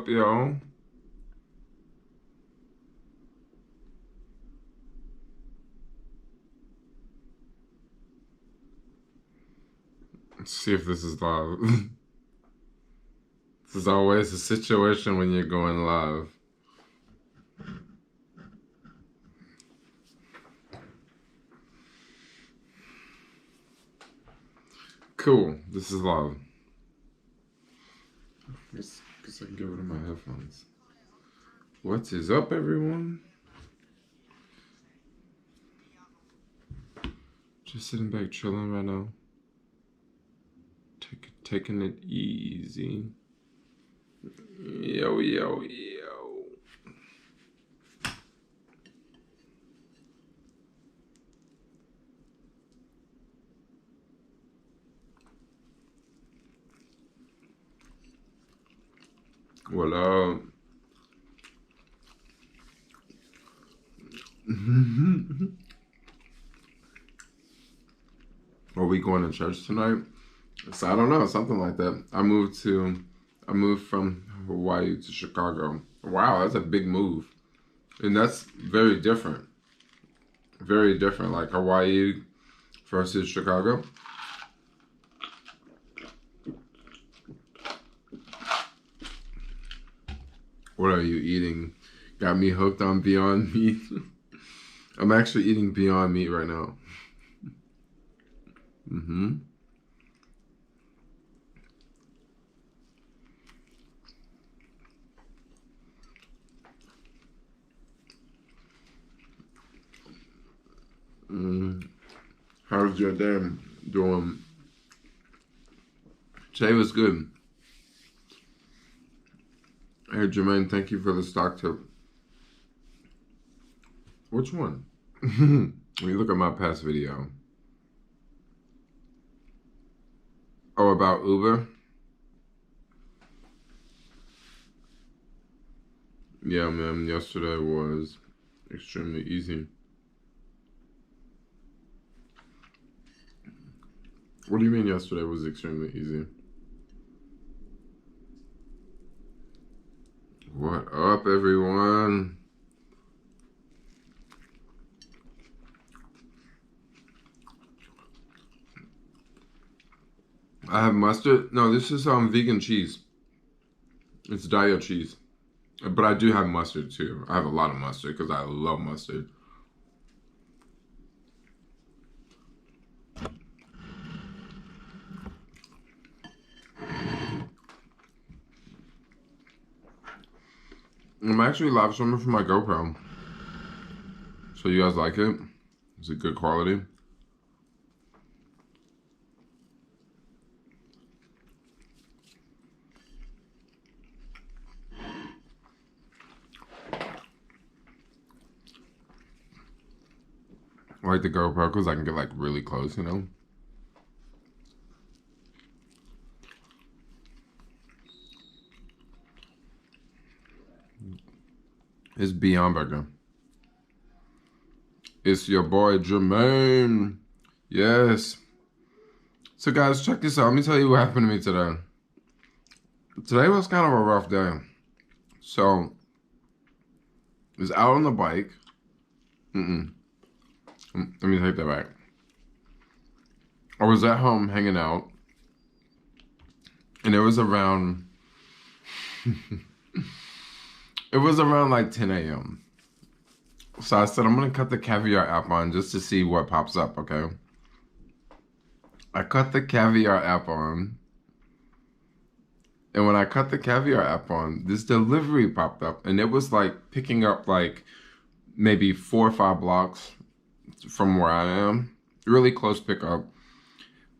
up, yo? Let's see if this is live. This is always a situation when you're going live. Cool, this is live. Guess I can get rid of my headphones. What is up, everyone? Just sitting back, chilling right now. Taking it easy. Yo, yo, yo. What up? Are we going to church tonight? So I don't know, something like that. I moved from Hawaii to Chicago. Wow, that's a big move. And that's very different. Very different, like Hawaii versus Chicago. What are you eating? Got me hooked on Beyond Meat. I'm actually eating Beyond Meat right now. How's your day doing? Today was good. Hey Jermaine, thank you for the stock tip. Which one? When you look at my past video. Oh, about Uber? Yeah, man, yesterday was extremely easy. What do you mean yesterday was extremely easy? What up, everyone? I have mustard. No, this is vegan cheese. It's diet cheese. But I do have mustard too. I have a lot of mustard because I love mustard. I'm actually live streaming from my GoPro. So you guys like it? Is it good quality? I like the GoPro because I can get like really close, you know? It's Beyond Burger. It's your boy Jermaine. Yes. So guys, check this out. Let me tell you what happened to me today. Today was kind of a rough day. So, I was out on the bike. Let me take that back. I was at home hanging out. And it was around... It was around like 10 a.m. So I said, I'm going to cut the Caviar app on just to see what pops up, okay? I cut the Caviar app on. And when I cut the Caviar app on, this delivery popped up. And it was like picking up like maybe 4 or 5 blocks from where I am. Really close pickup.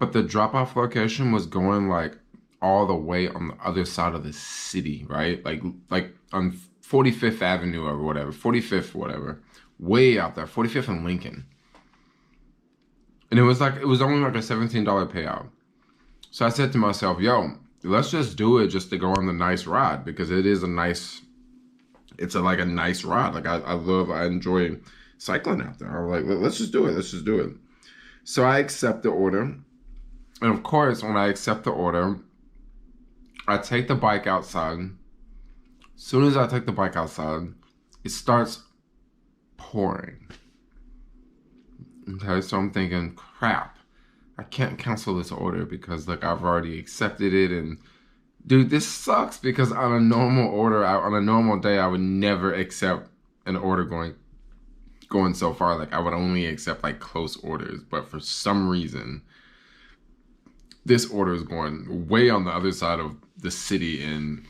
But the drop-off location was going like all the way on the other side of the city, right? Like on 45th Avenue or whatever, 45th, whatever, way out there, 45th and Lincoln. And it was only like a $17 payout. So I said to myself, yo, let's just do it just to go on the nice ride because it is a nice, like a nice ride. Like I enjoy cycling out there. I was like, let's just do it. So I accept the order. And of course, when I accept the order, I take the bike outside Soon as I take the bike outside, it starts pouring. Okay, so I'm thinking, crap, I can't cancel this order because like I've already accepted it. And dude, this sucks because on a normal order, on a normal day, I would never accept an order going so far. Like I would only accept like close orders, but for some reason, this order is going way on the other side of the city, and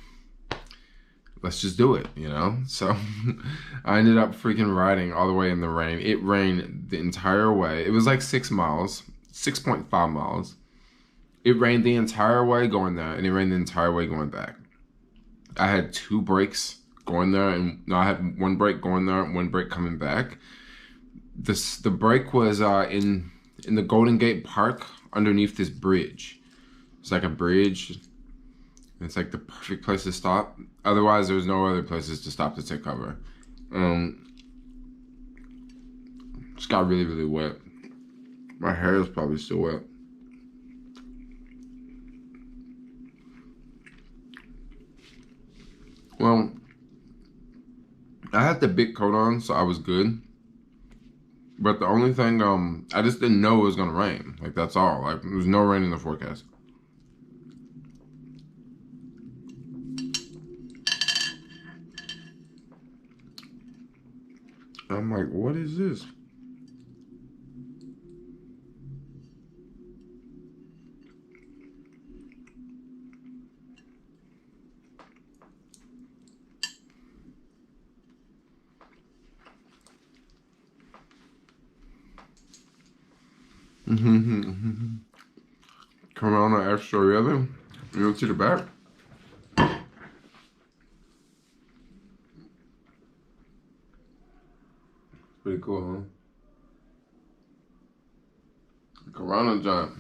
let's just do it, you know? So I ended up freaking riding all the way in the rain. It rained the entire way. It was like 6 miles, 6.5 miles. It rained the entire way going there, and it rained the entire way going back. I had 2 breaks going there, and no, I had 1 break going there, 1 break coming back. The break was in the Golden Gate Park underneath this bridge. It's like a bridge. It's like the perfect place to stop. Otherwise, there's no other places to stop to take cover. Just got really, really wet. My hair is probably still wet. Well, I had the big coat on, so I was good. But the only thing, I just didn't know it was gonna rain. Like, that's all. Like, there was no rain in the forecast. I'm like, what is this? Corona extra really? You look to the back? Pretty cool, huh? Corona jump.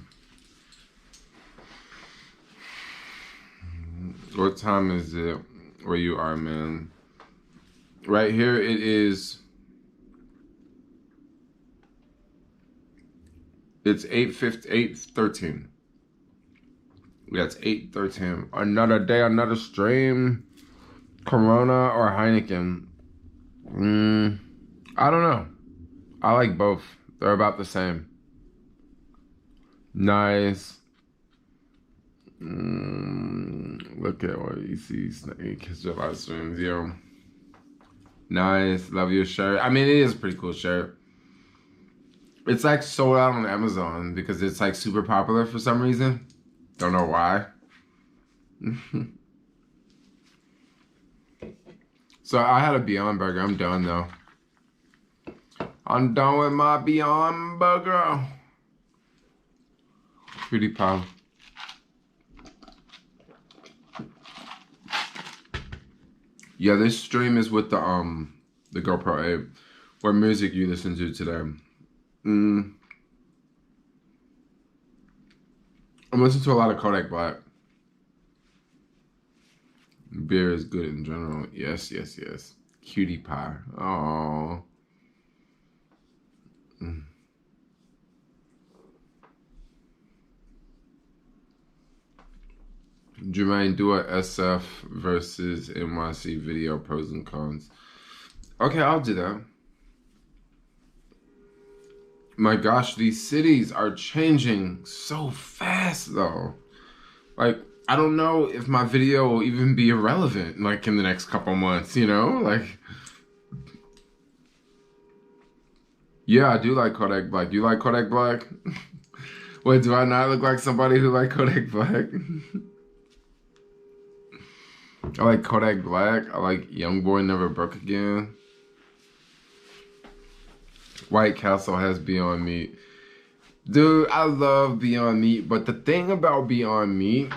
What time is it where you are, man? Right here it is. It's 8:13. Yeah, it's 8:13. Another day, another stream. Corona or Heineken? I don't know. I like both. They're about the same. Nice. Look at what you see. Snake, catch your live streams, yo. Nice. Love your shirt. I mean, it is a pretty cool shirt. It's like sold out on Amazon because it's like super popular for some reason. Don't know why. So I had a Beyond Burger. I'm done though. I'm done with my Beyond Burger. Pretty pie. Yeah, this stream is with the GoPro 8. What music you listen to today? I'm listening to a lot of Kodak Black. Beer is good in general. Yes, yes, yes. Cutie pie. Aww. Jermaine, do a SF versus NYC video pros and cons. Okay, I'll do that. My gosh, these cities are changing so fast though. Like, I don't know if my video will even be irrelevant like in the next couple months, you know? Like, yeah, I do like Kodak Black. You like Kodak Black? Wait, do I not look like somebody who like Kodak Black? I like Kodak Black. I like Young Boy Never Broke Again. White Castle has Beyond Meat. Dude, I love Beyond Meat, but the thing about Beyond Meat,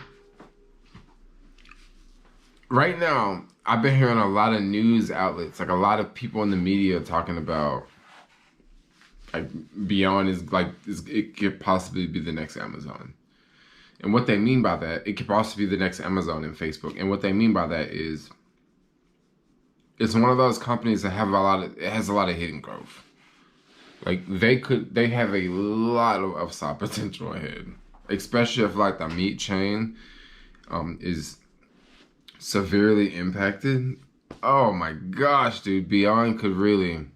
right now, I've been hearing a lot of news outlets, like a lot of people in the media talking about, like, Beyond it could possibly be the next Amazon. And what they mean by that, it could possibly be the next Amazon and Facebook. And what they mean by that is, it's one of those companies that has a lot of hidden growth. Like, they have a lot of upside potential ahead. Especially if, like, the meat chain is severely impacted. Oh my gosh, dude. Beyond could really,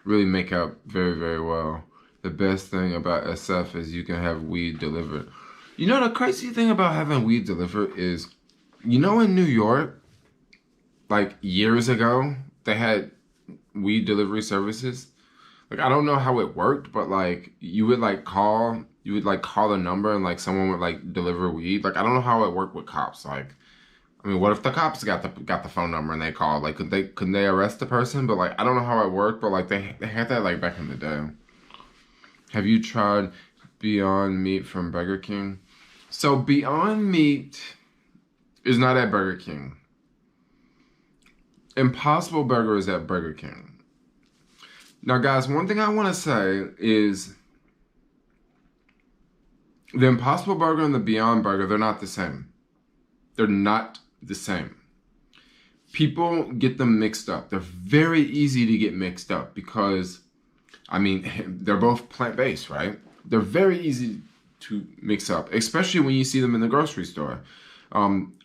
really make out very, very well. The best thing about SF is you can have weed delivered. You know, the crazy thing about having weed delivered is, you know, in New York, like years ago, they had weed delivery services. Like, I don't know how it worked, but like you would like call a number and like someone would like deliver weed. Like, I don't know how it worked with cops. Like, I mean, what if the cops got the phone number and they called? Like, couldn't they arrest the person? But like, I don't know how it worked, but like they had that like back in the day. Have you tried Beyond Meat from Burger King? So Beyond Meat is not at Burger King. Impossible Burger is at Burger King. Now, guys, one thing I want to say is the Impossible Burger and the Beyond Burger, they're not the same. They're not the same. People get them mixed up. They're very easy to get mixed up because, I mean, they're both plant-based, right? They're very easy to mix up, especially when you see them in the grocery store.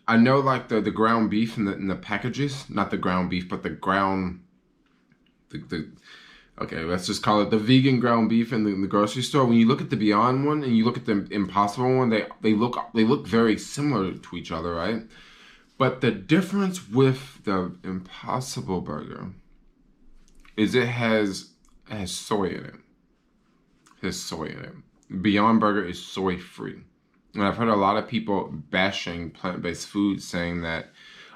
I know like the ground beef in the packages, not the ground beef, but the ground, okay, let's just call it the vegan ground beef in the grocery store. When you look at the Beyond one and you look at the Impossible one, they look very similar to each other, right? But the difference with the Impossible Burger is it has soy in it. It has soy in it. Beyond Burger is soy free. And I've heard a lot of people bashing plant-based food saying that,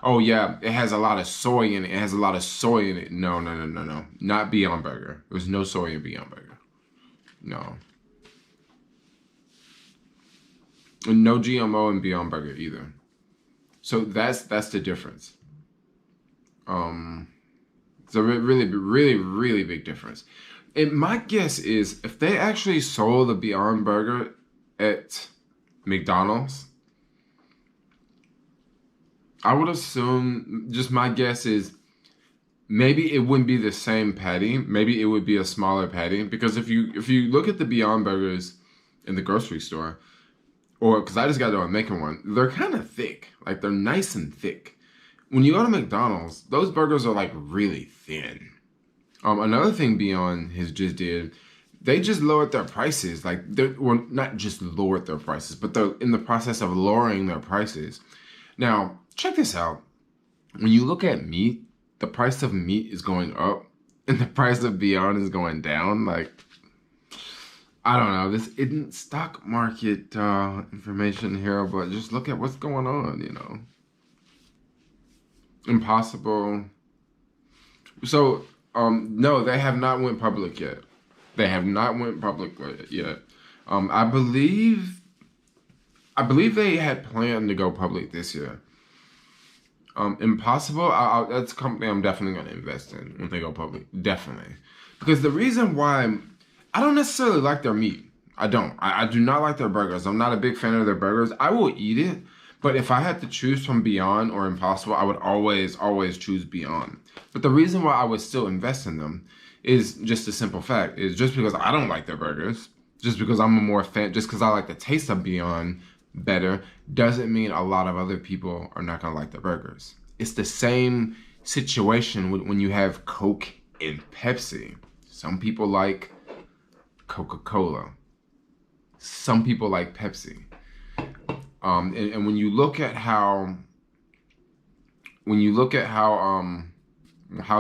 oh yeah, it has a lot of soy in it. It has a lot of soy in it. No. Not Beyond Burger. There's no soy in Beyond Burger. No. And no GMO in Beyond Burger either. So that's the difference. It's a really big difference. And my guess is if they actually sold the Beyond Burger at McDonald's, I would assume, just my guess is, maybe it wouldn't be the same patty. Maybe it would be a smaller patty. Because if you look at the Beyond Burgers in the grocery store, or because I just got done making one, they're kind of thick. Like, they're nice and thick. When you go to McDonald's, those burgers are like really thin. Another thing Beyond has just did, they just lowered their prices. Like, well, not just lowered their prices, but they're in the process of lowering their prices. Now, check this out. When you look at meat, the price of meat is going up and the price of Beyond is going down. Like, I don't know. This isn't stock market information here, but just look at what's going on, you know. Impossible. So, no, they have not went public yet. They have not went public yet. I believe they had planned to go public this year. Impossible, that's a company I'm definitely going to invest in when they go public. Definitely. Because the reason why, I don't necessarily like their meat. I don't. I do not like their burgers. I'm not a big fan of their burgers. I will eat it. But if I had to choose from Beyond or Impossible, I would always choose Beyond. But the reason why I would still invest in them is just a simple fact. Is just because I don't like their burgers, just because I'm a more fan, just because I like the taste of Beyond better, doesn't mean a lot of other people are not going to like their burgers. It's the same situation when you have Coke and Pepsi. Some people like Coca-Cola. Some people like Pepsi. And when you look at how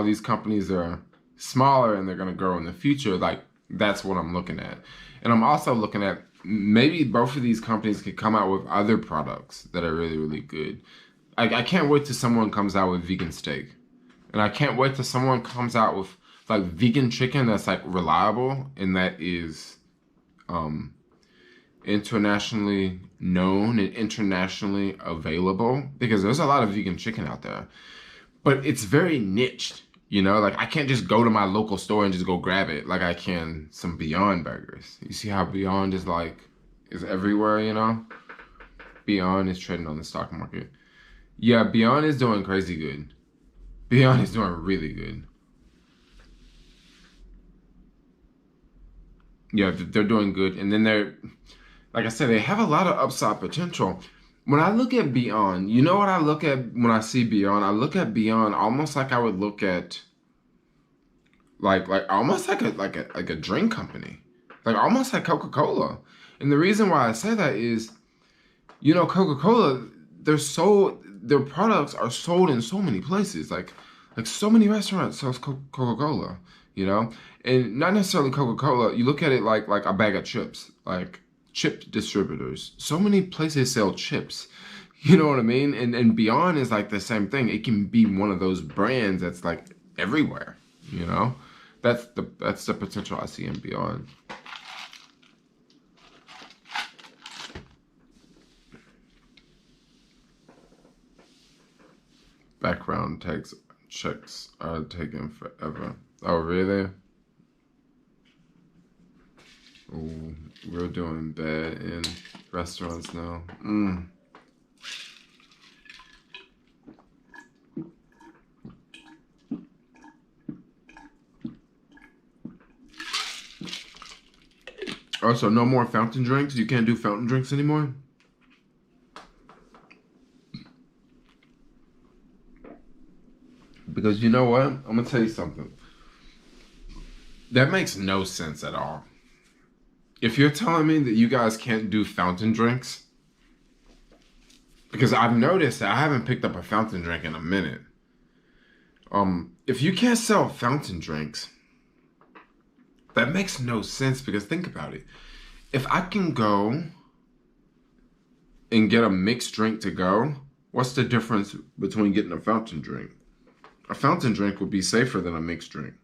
these companies are smaller and they're going to grow in the future, like, that's what I'm looking at. And I'm also looking at maybe both of these companies could come out with other products that are really good. I can't wait till someone comes out with vegan steak. And I can't wait till someone comes out with like vegan chicken that's like reliable and that is internationally known and internationally available, because there's a lot of vegan chicken out there, but it's very niched, you know. Like, I can't just go to my local store and just go grab it like I can some Beyond burgers. You see how Beyond is everywhere, you know. Beyond is trading on the stock market. Yeah, Beyond is doing crazy good. Beyond is doing really good. Yeah, they're doing good. And then they're, like I said, they have a lot of upside potential. When I look at Beyond, you know what I look at when I see Beyond? I look at Beyond almost like I would look at like almost like a drink company. Like almost like Coca-Cola. And the reason why I say that is, you know, Coca-Cola, their products are sold in so many places. Like so many restaurants sells Coca-Cola, you know? And not necessarily Coca-Cola. You look at it like a bag of chips, like chip distributors. So many places sell chips. You know what I mean? And Beyond is like the same thing. It can be one of those brands that's like everywhere, you know? That's the potential I see in Beyond. Background checks are taking forever. Oh, really? Oh, we're doing bad in restaurants now. Also, no more fountain drinks? You can't do fountain drinks anymore? Because you know what? I'm going to tell you something. That makes no sense at all. If you're telling me that you guys can't do fountain drinks, because I've noticed that I haven't picked up a fountain drink in a minute. If you can't sell fountain drinks, that makes no sense, because think about it. If I can go and get a mixed drink to go, what's the difference between getting a fountain drink? A fountain drink would be safer than a mixed drink.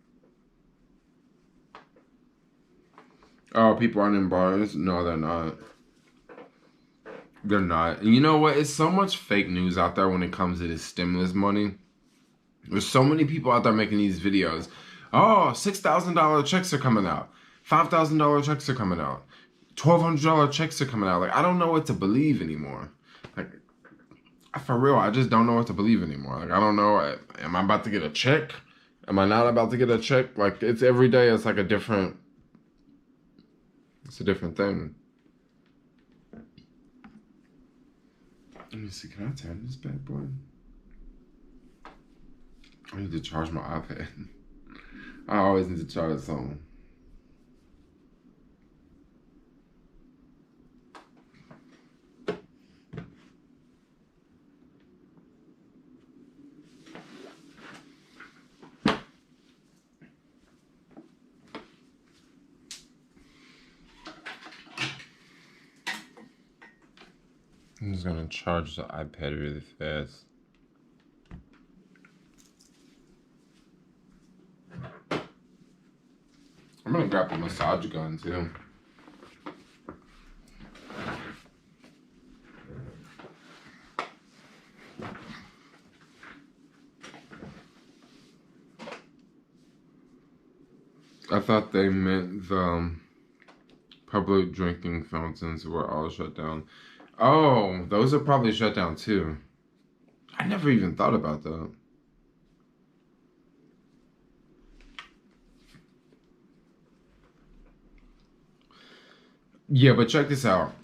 Oh, people aren't in bars? No, they're not. They're not. And you know what? It's so much fake news out there when it comes to this stimulus money. There's so many people out there making these videos. Oh, $6,000 checks are coming out. $5,000 checks are coming out. $1,200 checks are coming out. Like, I don't know what to believe anymore. Like, for real, I just don't know what to believe anymore. Like, I don't know. Am I about to get a check? Am I not about to get a check? Like, it's every day. It's like it's a different thing. Let me see. Can I turn this bad boy? I need to charge my iPad. I always need to charge something. I'm just gonna charge the iPad really fast. I'm gonna grab a massage gun too. I thought they meant the public drinking fountains were all shut down. Oh, those are probably shut down too. I never even thought about that. Yeah, but check this out.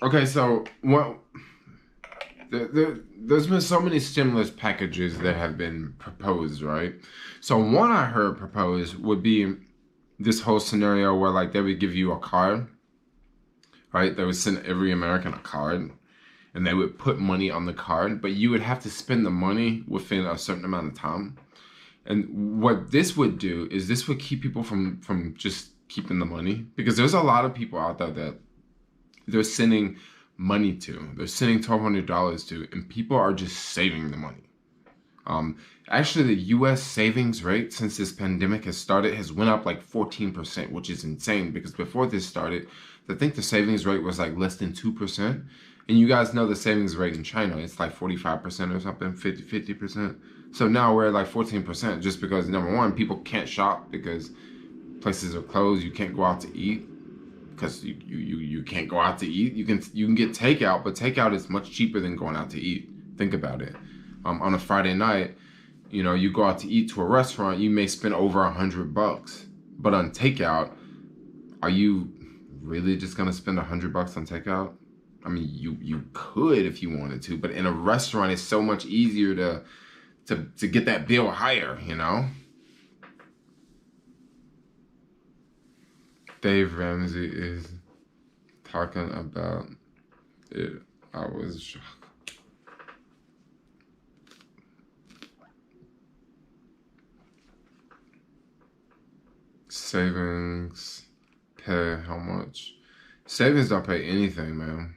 Okay, so there's been so many stimulus packages that have been proposed, right? So one I heard proposed would be this whole scenario where like they would give you a card, right? They would send every American a card, and they would put money on the card, but you would have to spend the money within a certain amount of time. And what this would do is this would keep people from just keeping the money, because there's a lot of people out there that they're sending money to. They're sending $1,200 to, and people are just saving the money. Actually, the U.S. savings rate since this pandemic has started has went up like 14%, which is insane, because before this started, I think the savings rate was like less than 2%. And you guys know the savings rate in China, it's like 45% or something, 50%. So now we're at like 14% just because, number one, people can't shop because places are closed. You can't go out to eat because you can't go out to eat. You can get takeout, but takeout is much cheaper than going out to eat. Think about it. On a Friday night, you know, you go out to eat to a restaurant, you may spend over $100. But on takeout, are you really just gonna spend $100 on takeout? I mean, you could if you wanted to, but in a restaurant, it's so much easier to get that bill higher, you know? Dave Ramsey is talking about it. I was shocked. Savings pay how much? Savings don't pay anything, man.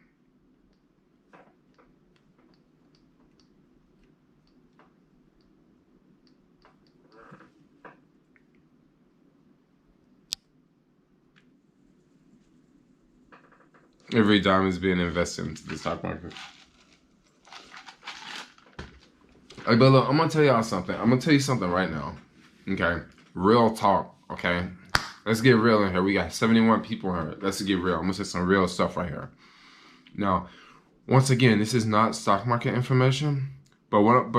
Every dime is being invested into the stock market. But look, I'm gonna tell y'all something. I'm gonna tell you something right now. Okay, real talk. Okay, let's get real in here. We got 71 people here. Let's get real. I'm gonna say some real stuff right here. Now, once again, this is not stock market information, but I want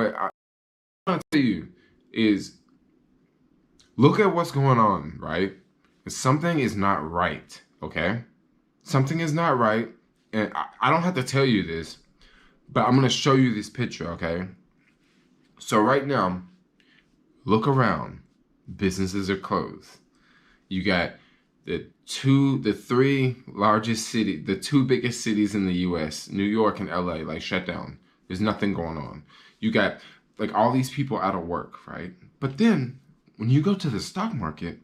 to tell you is look at what's going on, right? Something is not right. Okay, something is not right, and I don't have to tell you this, but I'm gonna show you this picture. Okay, so right now, look around. Businesses are closed. You got the three largest cities, the two biggest cities in the U.S., New York and L.A., like shut down. There's nothing going on. You got like all these people out of work, right? But then when you go to the stock market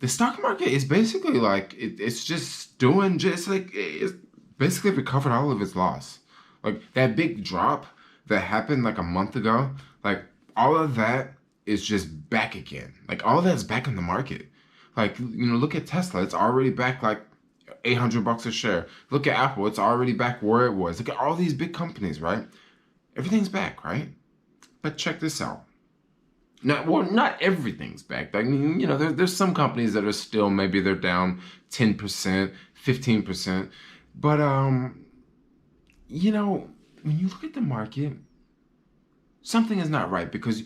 is basically like it's just doing just like it's basically recovered all of its loss. Like that big drop that happened like a month ago, like all of that is just back again. Like all of that's back in the market. Like, you know, look at Tesla. It's already back like $800 a share. Look at Apple. It's already back where it was. Look at all these big companies, right? Everything's back, right? But check this out. Not everything's back. I mean, you know, there's some companies that are still, maybe they're down 10%, 15%. But, you know, when you look at the market, something is not right because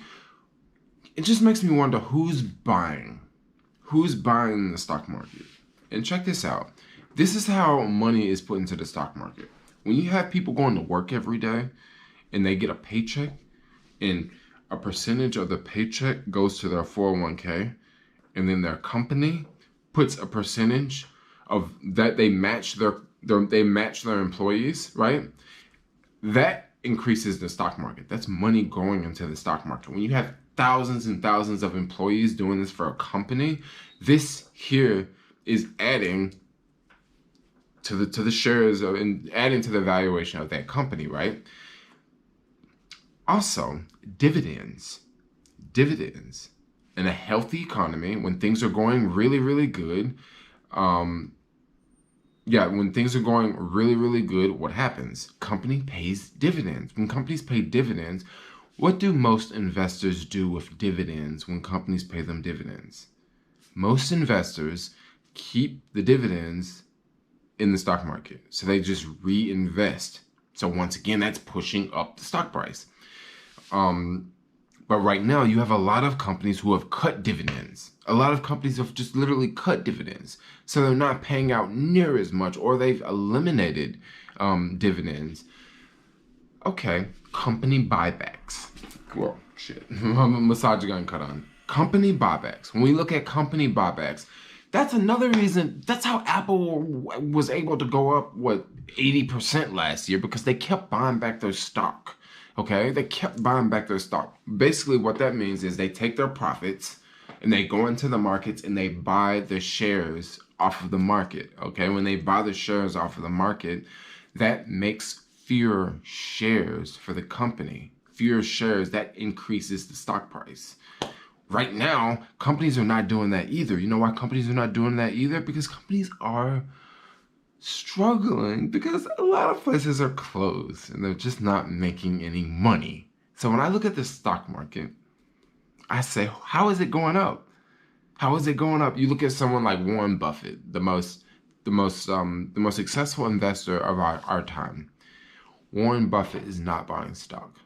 it just makes me wonder who's buying the stock market. And check this out. This is how money is put into the stock market. When you have people going to work every day and they get a paycheck and a percentage of the paycheck goes to their 401k, and then their company puts a percentage of that, they match their employees, right? That increases the stock market. That's money going into the stock market. When you have thousands and thousands of employees doing this for a company, this here is adding to the shares and adding to the valuation of that company, right? Also, dividends in a healthy economy, when things are going really, really good, when things are going really, really good, what happens? Company pays dividends. When companies pay dividends, what do most investors do with dividends when companies pay them dividends? Most investors keep the dividends in the stock market. So they just reinvest. So once again, that's pushing up the stock price. But right now, you have a lot of companies who have cut dividends. A lot of companies have just literally cut dividends. So they're not paying out near as much, or they've eliminated dividends. Okay, company buybacks. Well, shit. Massage gun cut on. Company buybacks. When we look at company buybacks, that's another reason. That's how Apple was able to go up, 80% last year, because they kept buying back their stock. Okay, they kept buying back their stock. Basically, what that means is they take their profits and they go into the markets and they buy the shares off of the market. Okay, when they buy the shares off of the market, that makes fewer shares for the company. Fewer shares, that increases the stock price. Right now, companies are not doing that either. You know why companies are not doing that either? Because companies are struggling because a lot of places are closed and they're just not making any money. So when I look at the stock market, I say, how is it going up? How is it going up? You look at someone like Warren Buffett, the most successful investor of our time. Warren Buffett is not buying stock.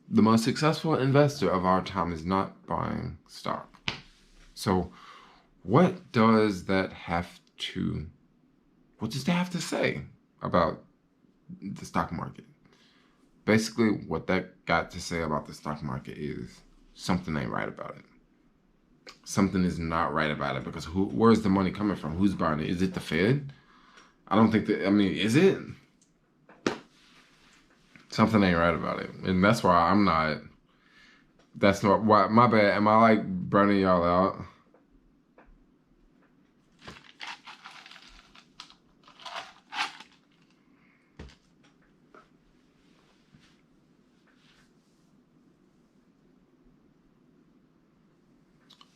The most successful investor of our time is not buying stock. So what does that have to say about the stock market. Basically, what that got to say about the stock market is something ain't right about it. Something is not right about it because where's the money coming from? Who's buying it? Is it the Fed? I don't think that. I mean, is it? Something ain't right about it, and that's why I'm not. That's not why. My bad. Am I like burning y'all out?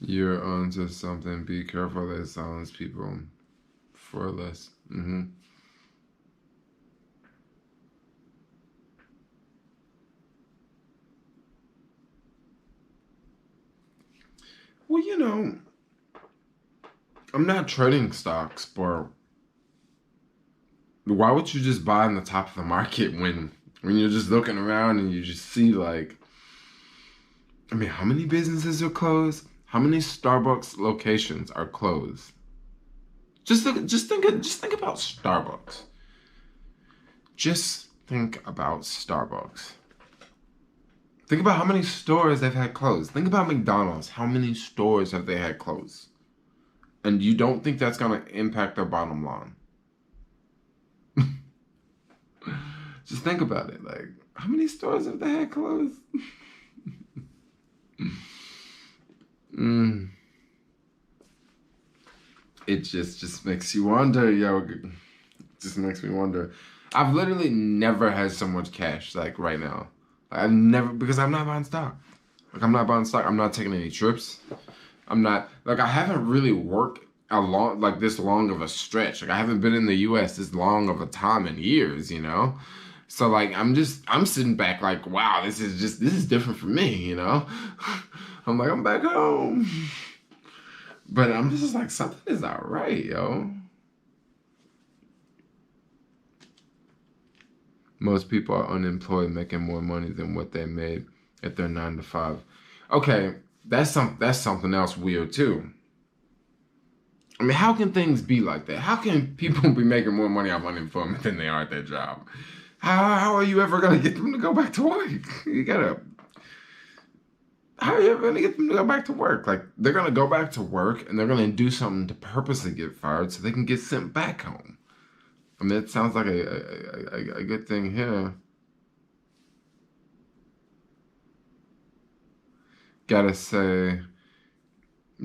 You're onto something. Be careful that silence people for less. Well, I'm not trading stocks, but why would you just buy in the top of the market when you're just looking around and you just see like, I mean, how many businesses are closed? How many Starbucks locations are closed? Just think about Starbucks. Just think about Starbucks. Think about how many stores they've had closed. Think about McDonald's. How many stores have they had closed? And you don't think that's going to impact their bottom line? Just think about it. Like, how many stores have they had closed? It just makes you wonder, yo. It just makes me wonder. I've literally never had so much cash like right now. I've never, because I'm not buying stock. Like, I'm not buying stock. I'm not taking any trips. I'm not, like, I haven't really worked like this long of a stretch. Like, I haven't been in the US this long of a time in years, So like, I'm sitting back like, wow, this is different for me, I'm like, I'm back home. But I'm just like, something is not right, yo. Most people are unemployed, making more money than what they made at their 9 to 5. Okay, that's something else weird too. I mean, how can things be like that? How can people be making more money off unemployment than they are at their job? How are you ever gonna get them to go back to work? How are you ever gonna get them to go back to work? Like, they're gonna go back to work and they're gonna do something to purposely get fired so they can get sent back home. I mean, it sounds like a good thing here. Gotta say,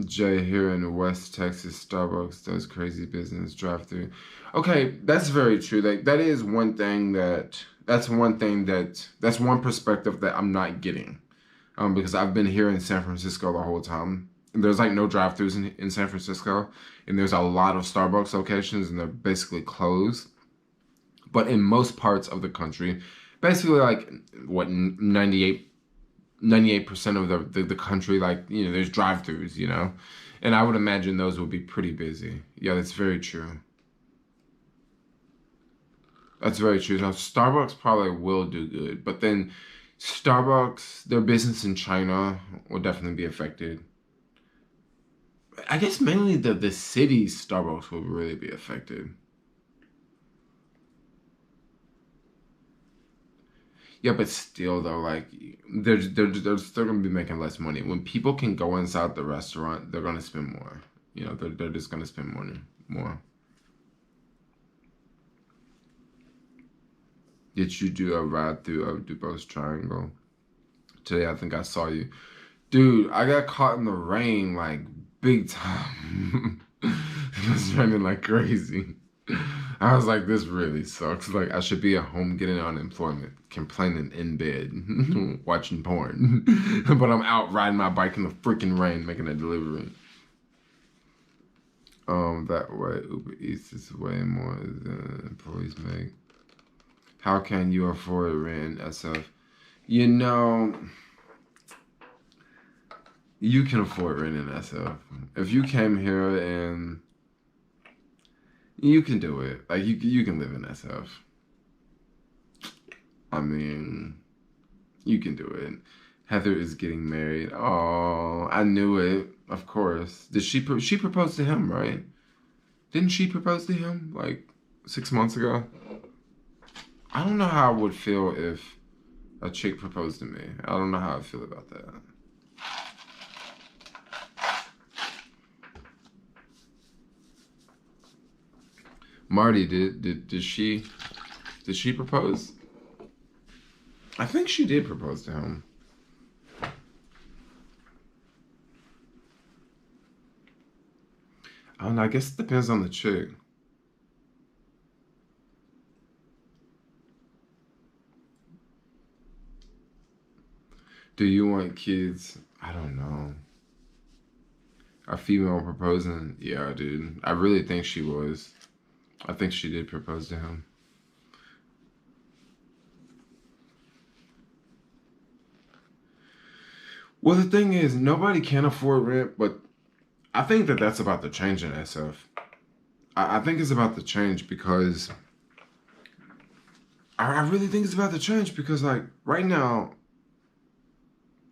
Jay, here in West Texas, Starbucks does crazy business drive-through. Okay, that's very true. That is one thing that's one perspective that I'm not getting. Because I've been here in San Francisco the whole time. There's like no drive-throughs in San Francisco, and there's a lot of Starbucks locations, and they're basically closed. But in most parts of the country, basically like what 98% of the country, like, there's drive-throughs, and I would imagine those would be pretty busy. Yeah, that's very true. That's very true. Now, Starbucks probably will do good, but then Starbucks, their business in China will definitely be affected. I guess mainly the city's Starbucks will really be affected. Yeah, but still though, like they're still gonna be making less money. When people can go inside the restaurant, they're gonna spend more. They're just gonna spend money more. Did you do a ride through of Dubois Triangle today? I think I saw you, dude. I got caught in the rain like big time. It was raining like crazy. I was like, this really sucks. Like, I should be at home getting unemployment, complaining in bed, watching porn. But I'm out riding my bike in the freaking rain, making a delivery. That way, Uber Eats is way more than employees make. How can you afford rent, SF? You can afford rent in SF. If you came here and you can do it. Like, you can live in SF. I mean, you can do it. Heather is getting married. Oh, I knew it. Of course. Did she propose to him, right? Didn't she propose to him like 6 months ago? I don't know how I would feel if a chick proposed to me. I don't know how I feel about that. Marty, did she propose? I think she did propose to him. I don't know. I guess it depends on the chick. Do you want kids? I don't know. A female proposing? Yeah, dude. I really think she was. I think she did propose to him. Well, the thing is, nobody can afford rent, but I think that that's about to change in SF. I think it's about to change because I really think it's about to change because, like, right now,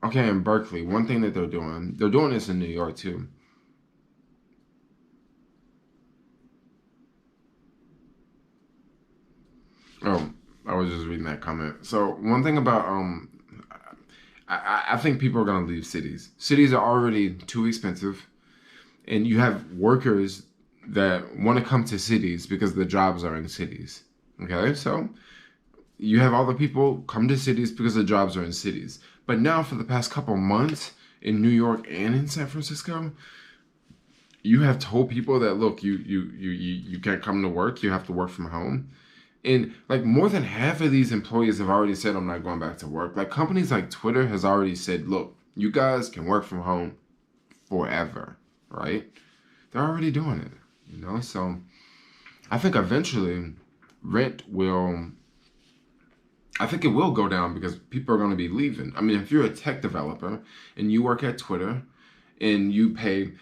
okay, in Berkeley, one thing that they're doing this in New York too. Oh, I was just reading that comment. So one thing about I think people are gonna leave cities. Cities are already too expensive, and you have workers that want to come to cities because the jobs are in cities. Okay, so you have all the people come to cities because the jobs are in cities. But now, for the past couple months in New York and in San Francisco, you have told people that look, you can't come to work. You have to work from home. And like more than half of these employees have already said, I'm not going back to work. Like companies like Twitter has already said, look, you guys can work from home forever, right? They're already doing it, you know? So I think eventually rent will, I think it will go down because people are going to be leaving. I mean, if you're a tech developer and you work at Twitter and you pay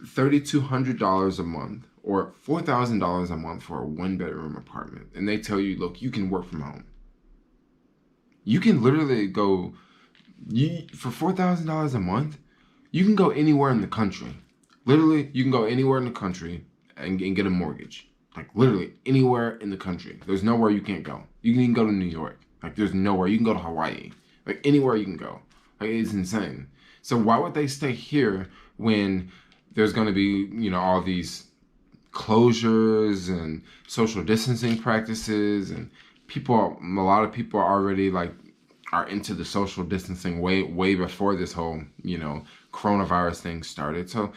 $3,200 a month or $4,000 a month for a one-bedroom apartment, and they tell you, look, you can work from home. You can literally go, for $4,000 a month, you can go anywhere in the country. Literally, you can go anywhere in the country and get a mortgage. Like literally anywhere in the country. There's nowhere you can't go. You can even go to New York. Like there's nowhere. You can go to Hawaii. Like anywhere you can go. Like it's insane. So why would they stay here when there's going to be, you know, all these closures and social distancing practices and a lot of people are already like are into the social distancing way before this whole, you know, coronavirus thing started. So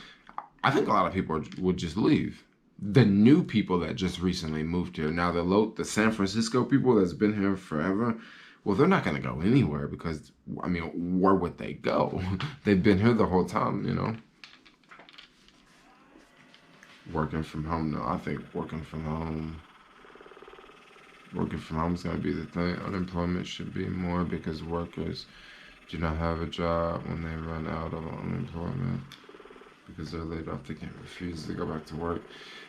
I think a lot of people would just leave. The new people that just recently moved here, now the San Francisco people that's been here forever, well, they're not going to go anywhere because, I mean, where would they go? They've been here the whole time, you know. Working from home, no, I think working from home is going to be the thing. Unemployment should be more because workers do not have a job when they run out of unemployment. Because they're laid off, they can't refuse to go back to work.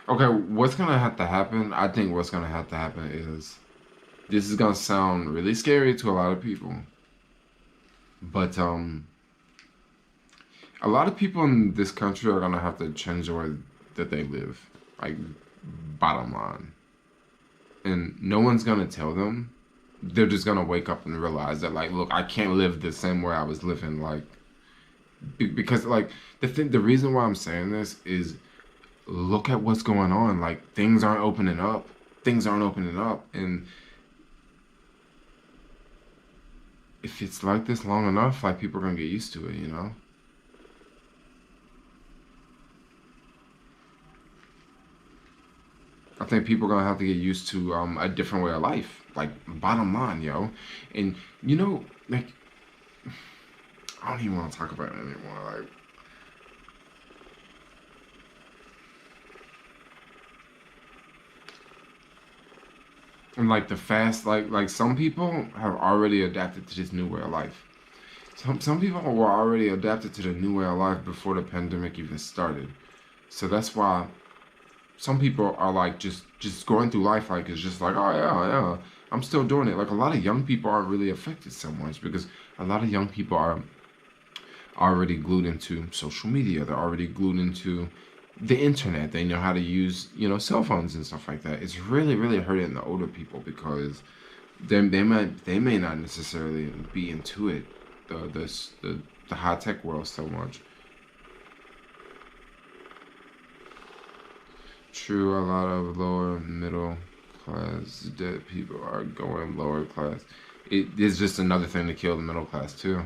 Okay, what's gonna have to happen? I think what's gonna have to happen is this is gonna sound really scary to a lot of people, but a lot of people in this country are gonna have to change the way that they live. Like, bottom line, and no one's gonna tell them. They're just gonna wake up and realize that, like, look, I can't live the same way I was living, like. Because like the reason why I'm saying this is look at what's going on. Like things aren't opening up. And if it's like this long enough, like people are gonna get used to it, you know. I think people are gonna have to get used to a different way of life. Like bottom line, yo. And you know, like I don't even want to talk about it anymore. Like, and like the fast, like some people have already adapted to this new way of life. Some people were already adapted to the new way of life before the pandemic even started. So that's why some people are like just going through life like it's just like, oh yeah, I'm still doing it. Like a lot of young people aren't really affected so much because a lot of young people are already glued into social media. They're already glued into the internet. They know how to use, you know, cell phones and stuff like that. It's really, really hurting the older people because they may not necessarily be into it, the high tech world so much. True, a lot of lower middle class dead people are going lower class. It is just another thing to kill the middle class too.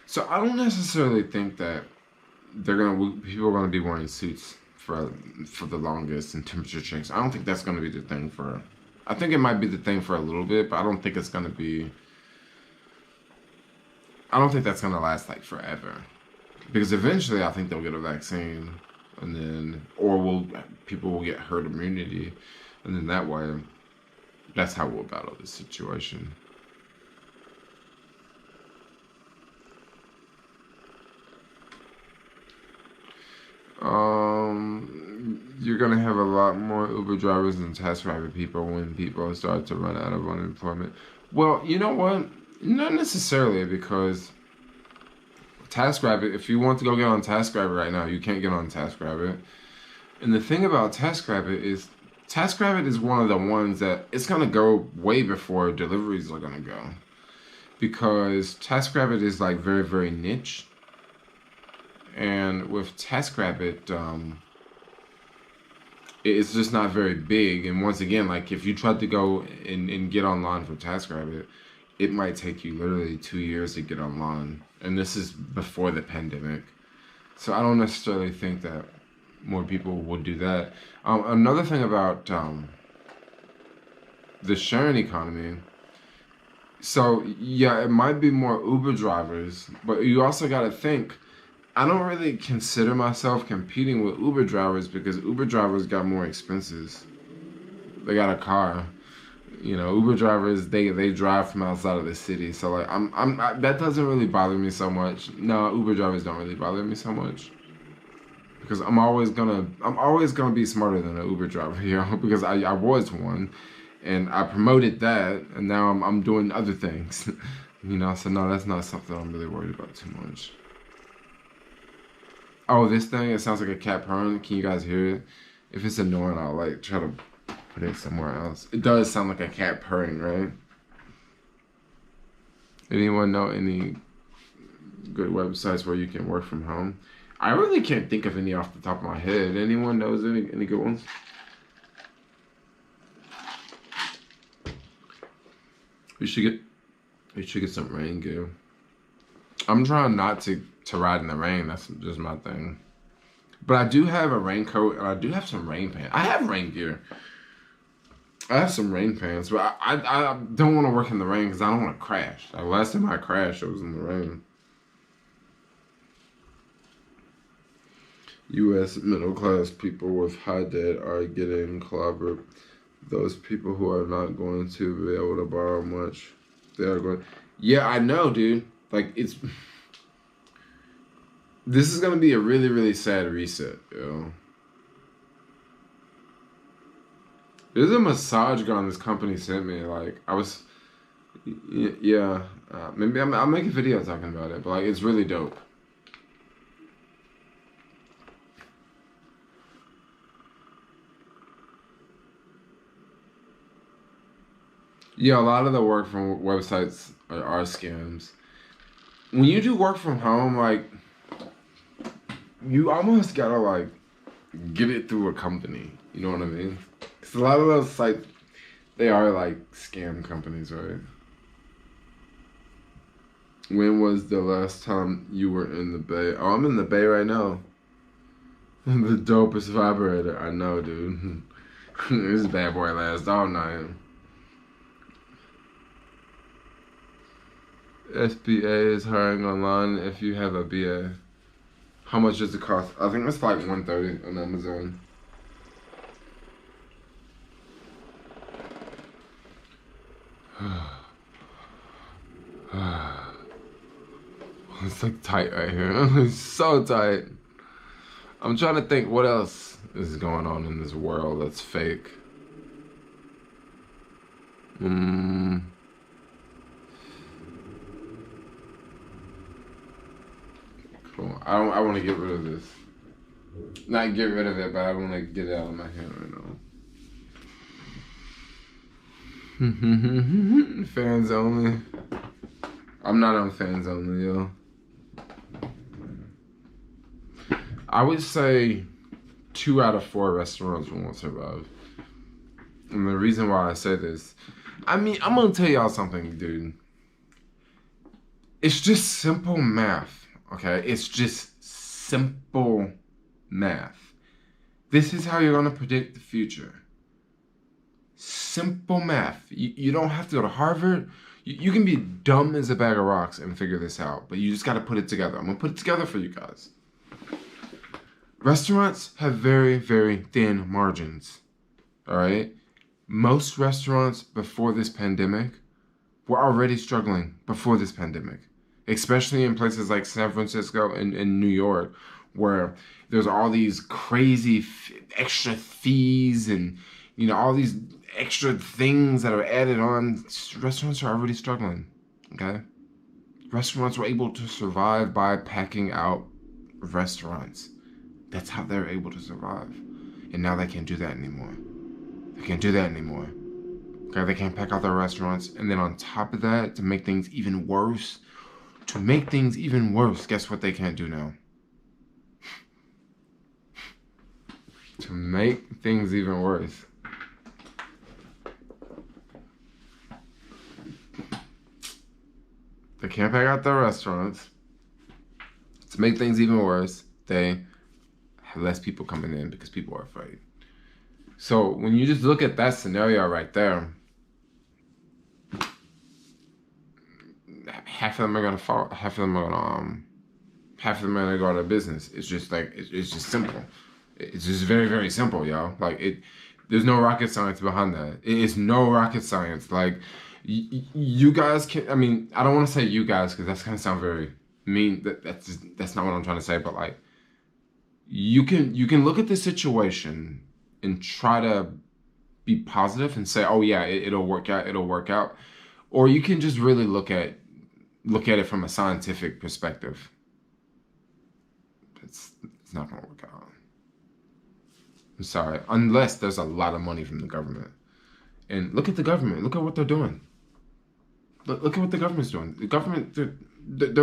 So I don't necessarily think that people are gonna be wearing suits for the longest and temperature checks. I don't think that's gonna be the thing for. I think it might be the thing for a little bit, but I don't think it's gonna be. I don't think that's gonna last like forever, because eventually I think they'll get a vaccine, and then people will get herd immunity, and then that way, that's how we'll battle this situation. You're gonna have a lot more Uber drivers and TaskRabbit people when people start to run out of unemployment. Well, you know what? Not necessarily, because TaskRabbit, if you want to go get on TaskRabbit right now, you can't get on TaskRabbit. And the thing about TaskRabbit is one of the ones that it's gonna go way before deliveries are gonna go, because TaskRabbit is like very, very niche. And with TaskRabbit, it's just not very big. And once again, like if you tried to go and get online for TaskRabbit, it might take you literally 2 years to get online. And this is before the pandemic. So I don't necessarily think that more people would do that. Another thing about the sharing economy. So yeah, it might be more Uber drivers, but you also got to think, I don't really consider myself competing with Uber drivers, because Uber drivers got more expenses. They got a car. You know, Uber drivers, they drive from outside of the city. So like that doesn't really bother me so much. No, Uber drivers don't really bother me so much, because I'm always gonna be smarter than an Uber driver, you know, because I was one, and I promoted that, and now I'm doing other things. You know, so no, that's not something I'm really worried about too much. Oh, this thing, it sounds like a cat purring. Can you guys hear it? If it's annoying, I'll like try to put it somewhere else. It does sound like a cat purring, right? Anyone know any good websites where you can work from home? I really can't think of any off the top of my head. Anyone knows any good ones? We should get some rain gear. I'm trying not to ride in the rain. That's just my thing. But I do have a raincoat, and I do have some rain pants. I have rain gear. I have some rain pants, but I don't want to work in the rain because I don't want to crash. The last time I crashed, it was in the rain. U.S. middle class people with high debt are getting clobbered. Those people who are not going to be able to borrow much, they are going. Yeah, I know, dude. Like this is gonna be a really, really sad reset, yo. There's a massage gun this company sent me. Like yeah. Maybe I'll make a video talking about it, but like it's really dope. Yeah, a lot of the work from websites are scams. When you do work from home, like you almost gotta like get it through a company. You know what I mean? Because a lot of those sites, they are like scam companies, right? When was the last time you were in the Bay? Oh, I'm in the Bay right now. The dopest vibrator. I know, dude. This bad boy lasts all night. SBA is hiring online if you have a BA. How much does it cost? I think it's like $130 on Amazon. It's like tight right here. It's so tight. I'm trying to think what else is going on in this world that's fake. I want to get rid of this. Not get rid of it, but I want to get it out of my hand right now. Fans only. I'm not on fans only, yo. I would say 2 out of 4 restaurants won't survive. And the reason why I say this, I mean, I'm gonna tell y'all something, dude. It's just simple math, okay? It's just simple math. This is how you're gonna predict the future. Simple math. You don't have to go to Harvard. You can be dumb as a bag of rocks and figure this out, but you just gotta put it together. I'm gonna put it together for you guys. Restaurants have very, very thin margins, all right? Most restaurants before this pandemic were already struggling before this pandemic, especially in places like San Francisco and New York, where there's all these crazy extra fees and, you know, all these extra things that are added on. Restaurants are already struggling, okay? Restaurants were able to survive by packing out restaurants. That's how they're able to survive. And now they can't do that anymore. They can't do that anymore. Okay, they can't pack out their restaurants. And then on top of that, to make things even worse, guess what they can't do now? To make things even worse. They can't pack out their restaurants. To make things even worse, they have less people coming in because people are afraid. So when you just look at that scenario right there, half of them are gonna fall. Half of them are gonna go out of business. It's just like it's just simple. It's just very, very simple, y'all. Like there's no rocket science behind that. It's no rocket science. Like you guys can. I mean, I don't want to say you guys because that's gonna sound very mean. That's not what I'm trying to say. But like, you can look at the situation and try to be positive and say, oh yeah, it'll work out, or you can just really look at it from a scientific perspective. It's not gonna work out. I'm sorry, unless there's a lot of money from the government. And look at the government. Look at what they're doing. Look at what the government's doing. The government, they're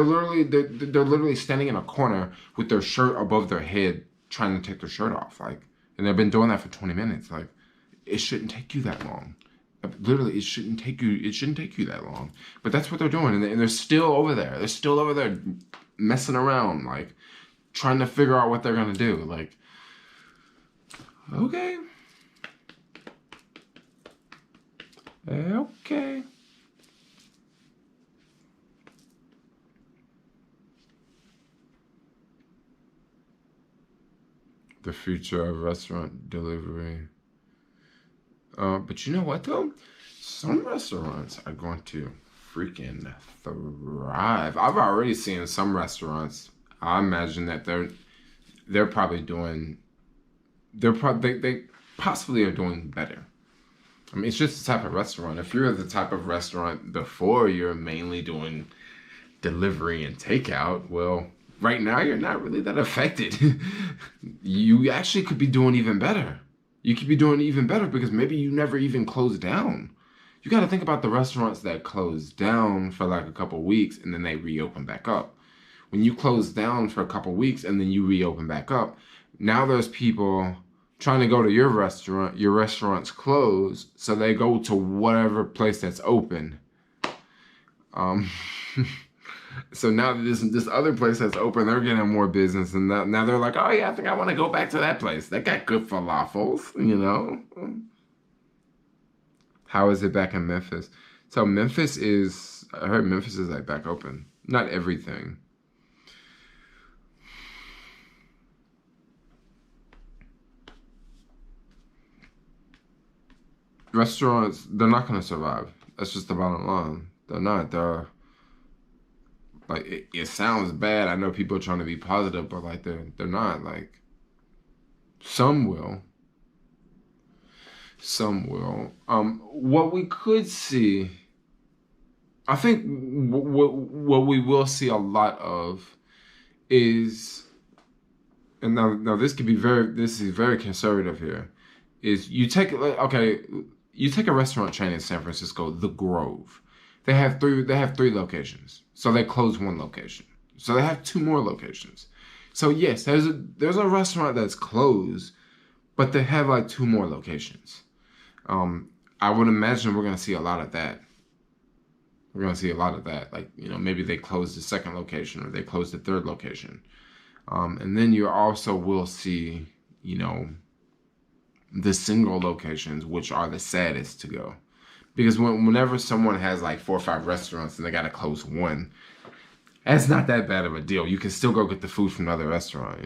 literally standing in a corner with their shirt above their head, trying to take their shirt off. Like, and they've been doing that for 20 minutes. Like, it shouldn't take you that long. Literally, it shouldn't take you that long. But that's what they're doing, and they're still over there. They're still over there, messing around, like trying to figure out what they're gonna do. Like, okay. The future of restaurant delivery. But you know what though? Some restaurants are going to freaking thrive. I've already seen some restaurants. I imagine that they're probably doing. They possibly are doing better. I mean, it's just the type of restaurant. If you're the type of restaurant before you're mainly doing delivery and takeout, well, right now you're not really that affected. You actually could be doing even better. You could be doing even better because maybe you never even closed down. You got to think about the restaurants that closed down for like a couple weeks and then they reopen back up. When you close down for a couple weeks and then you reopen back up, now there's people trying to go to your restaurant. Your restaurant's closed, so they go to whatever place that's open. So now this other place that's open, they're getting more business, and now they're like, oh yeah, I think I want to go back to that place. They got good falafels, you know. How is it back in Memphis? So I heard Memphis is like back open. Not everything. Restaurants, they're not going to survive. That's just the bottom line. They're not. They're like, it sounds bad. I know people are trying to be positive, but like they're not. Like, some will. What we could see, I think what we will see a lot of is, and now this is very conservative here, is you take, okay, you take a restaurant chain in San Francisco, The Grove. They have three locations. So they closed one location. So they have two more locations. So yes, there's a restaurant that's closed, but they have like two more locations. I would imagine we're gonna see a lot of that. We're gonna see a lot of that. Like, maybe they closed the second location or they closed the third location. And then you also will see, the single locations, which are the saddest to go. Because whenever someone has like 4 or 5 restaurants and they gotta close one, that's not that bad of a deal. You can still go get the food from another restaurant.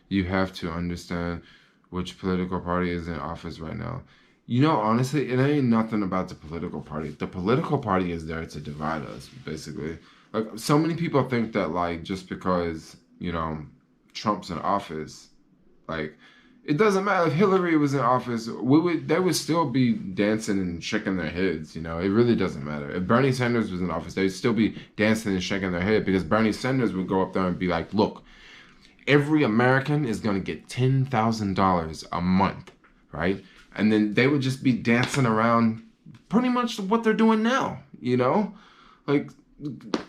You have to understand which political party is in office right now. Honestly, it ain't nothing about the political party. The political party is there to divide us, basically. Like, so many people think that, like, just because, Trump's in office, like, it doesn't matter if Hillary was in office, they would still be dancing and shaking their heads, It really doesn't matter. If Bernie Sanders was in office, they'd still be dancing and shaking their head because Bernie Sanders would go up there and be like, look, every American is going to get $10,000 a month, right? And then they would just be dancing around pretty much what they're doing now, Like,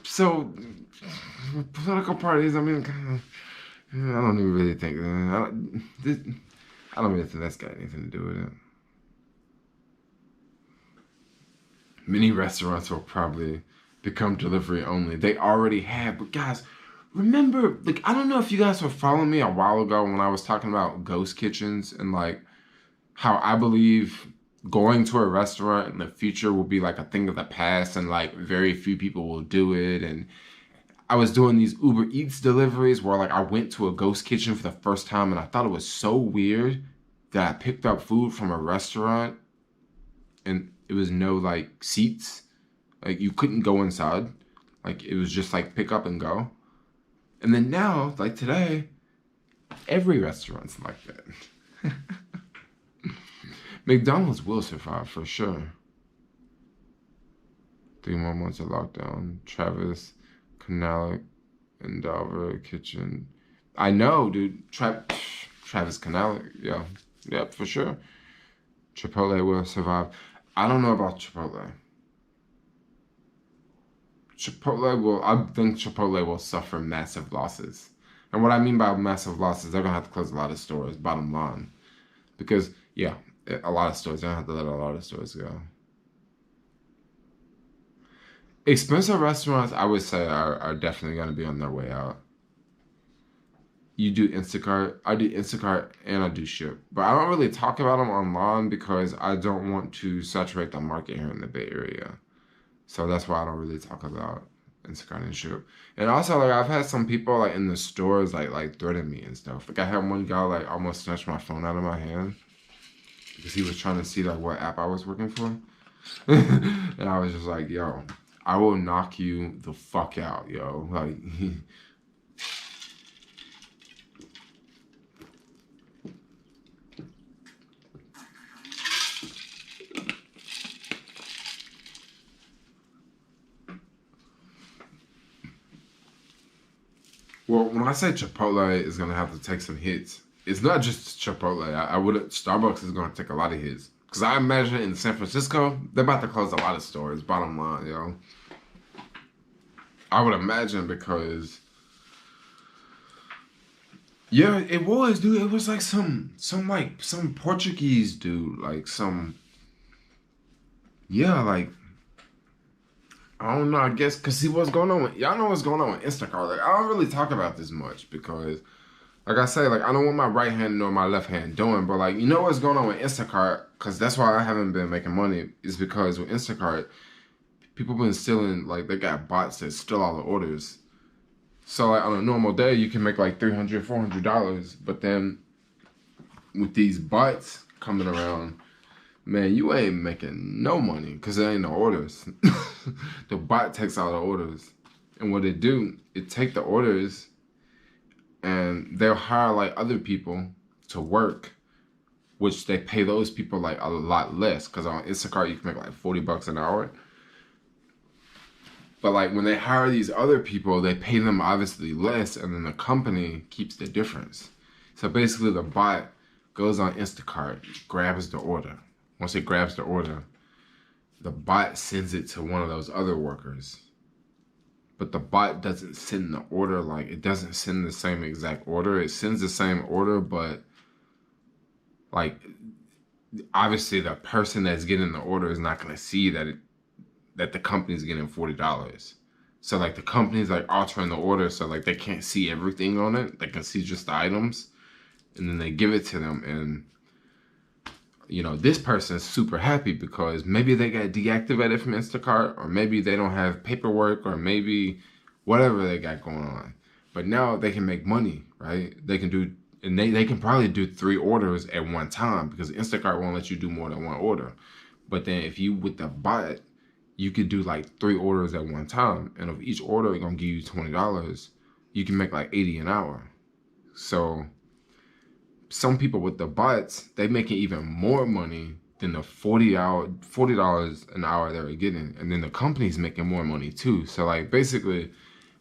so, political parties, I mean, I don't even really think, I don't really think that's got anything to do with it. Many restaurants will probably become delivery only. They already have, but guys, remember, like, I don't know if you guys were following me a while ago when I was talking about ghost kitchens and like how I believe going to a restaurant in the future will be like a thing of the past and like very few people will do it. And I was doing these Uber Eats deliveries where like I went to a ghost kitchen for the first time and I thought it was so weird that I picked up food from a restaurant and it was no like seats. Like you couldn't go inside. Like it was just like pick up and go. And then now, like today, every restaurant's like that. McDonald's will survive for sure. 3 more months of lockdown. Travis, Canalic, and Dalver Kitchen. I know, dude. Travis Canalic, yeah. Yep, for sure. Chipotle will survive. I don't know about Chipotle. I think Chipotle will suffer massive losses. And what I mean by massive losses, they're going to have to close a lot of stores, bottom line. Because, yeah, a lot of stores, they're going to have to let a lot of stores go. Expensive restaurants, I would say, are definitely going to be on their way out. You do Instacart. I do Instacart and I do Ship. But I don't really talk about them online because I don't want to saturate the market here in the Bay Area. So that's why I don't really talk about Instacart and Ship. And also, like, I've had some people, like, in the stores, like threaten me and stuff. Like, I had one guy, like, almost snatch my phone out of my hand because he was trying to see, like, what app I was working for. And I was just like, yo, I will knock you the fuck out, yo. Like, well, when I say Chipotle is gonna have to take some hits, it's not just Chipotle. I would Starbucks is gonna take a lot of hits because I imagine in San Francisco they're about to close a lot of stores. Bottom line, yo, I would imagine because yeah, it was, dude. It was like some Portuguese dude, like some yeah, like I don't know. I guess because see what's going on with y'all know what's going on with Instacart. Like I don't really talk about this much because, like I say, like I don't want my right hand nor my left hand doing. But like you know what's going on with Instacart because that's why I haven't been making money is because with Instacart, people been stealing. Like they got bots that steal all the orders. So like on a normal day, you can make like $300, $400. But then with these bots coming around. Man, you ain't making no money because there ain't no orders. The bot takes all the orders. And what it do, it take the orders and they'll hire like other people to work, which they pay those people like a lot less because on Instacart you can make like $40 an hour. But like when they hire these other people, they pay them obviously less, and then the company keeps the difference. So basically, the bot goes on Instacart, grabs the order. Once it grabs the order, the bot sends it to one of those other workers. But the bot doesn't send the order, like it doesn't send the same exact order. It sends the same order, but like obviously the person that's getting the order is not going to see that the company's getting $40. So like the company's like altering the order, so like they can't see everything on it. They can see just the items, and then they give it to them. And you know, this person's super happy because maybe they got deactivated from Instacart, or maybe they don't have paperwork, or maybe whatever they got going on. But now they can make money, right? They can do, and they can probably do 3 orders at one time because Instacart won't let you do more than 1 order. But then if you with the bot, you could do like 3 orders at one time, and if each order is gonna give you $20, you can make like 80 an hour. So some people with the bots, they making even more money than the $40 an hour they were getting, and then the company's making more money too. So like basically,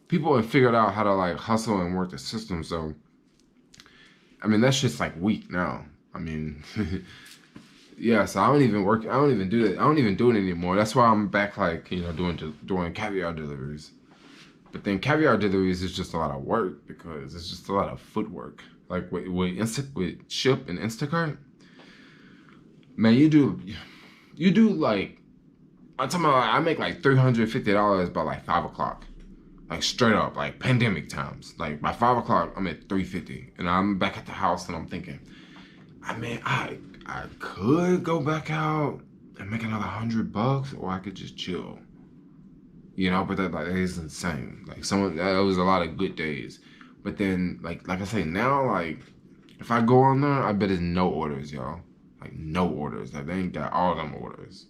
people have figured out how to like hustle and work the system. So I mean, that's just like weak now. I mean, yeah. So I don't even work. I don't even do that. I don't even do it anymore. That's why I'm back, like, you know, doing caviar deliveries. But then caviar deliveries is just a lot of work because it's just a lot of footwork. Like with Ship and Instacart, man, you do like, I'm talking about, I make like $350 by like 5 o'clock, like straight up, like pandemic times. Like by 5 o'clock, I'm at 350, and I'm back at the house, and I'm thinking, I mean, I could go back out and make another $100, or I could just chill, you know. But that is insane. Like that was a lot of good days. But then, like I say, now, like, if I go on there, I bet it's no orders, y'all. Like, no orders. Like, they ain't got all them orders.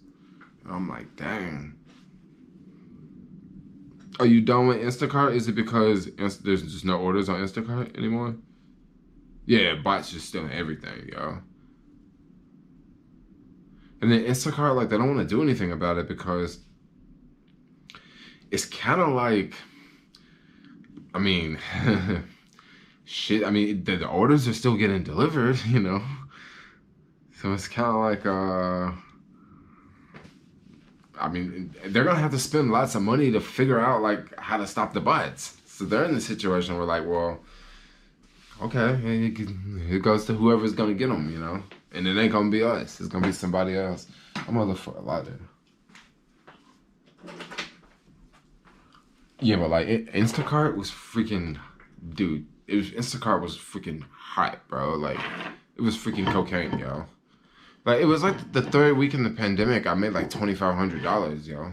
And I'm like, dang. Are you done with Instacart? Is it because there's just no orders on Instacart anymore? Yeah, bots just stealing everything, y'all. And then Instacart, like, they don't want to do anything about it because it's kind of like, I mean, shit, I mean, the orders are still getting delivered, you know? So it's kind of like, I mean, they're going to have to spend lots of money to figure out, like, how to stop the bots. So they're in the situation where, like, well, okay, it goes to whoever's going to get them, you know? And it ain't going to be us. It's going to be somebody else. I'm going to look for a lighter. Yeah, but like Instacart was freaking, dude. Instacart was freaking hot, bro. Like it was freaking cocaine, yo. Like it was like the 3rd week in the pandemic. I made like $2,500, yo.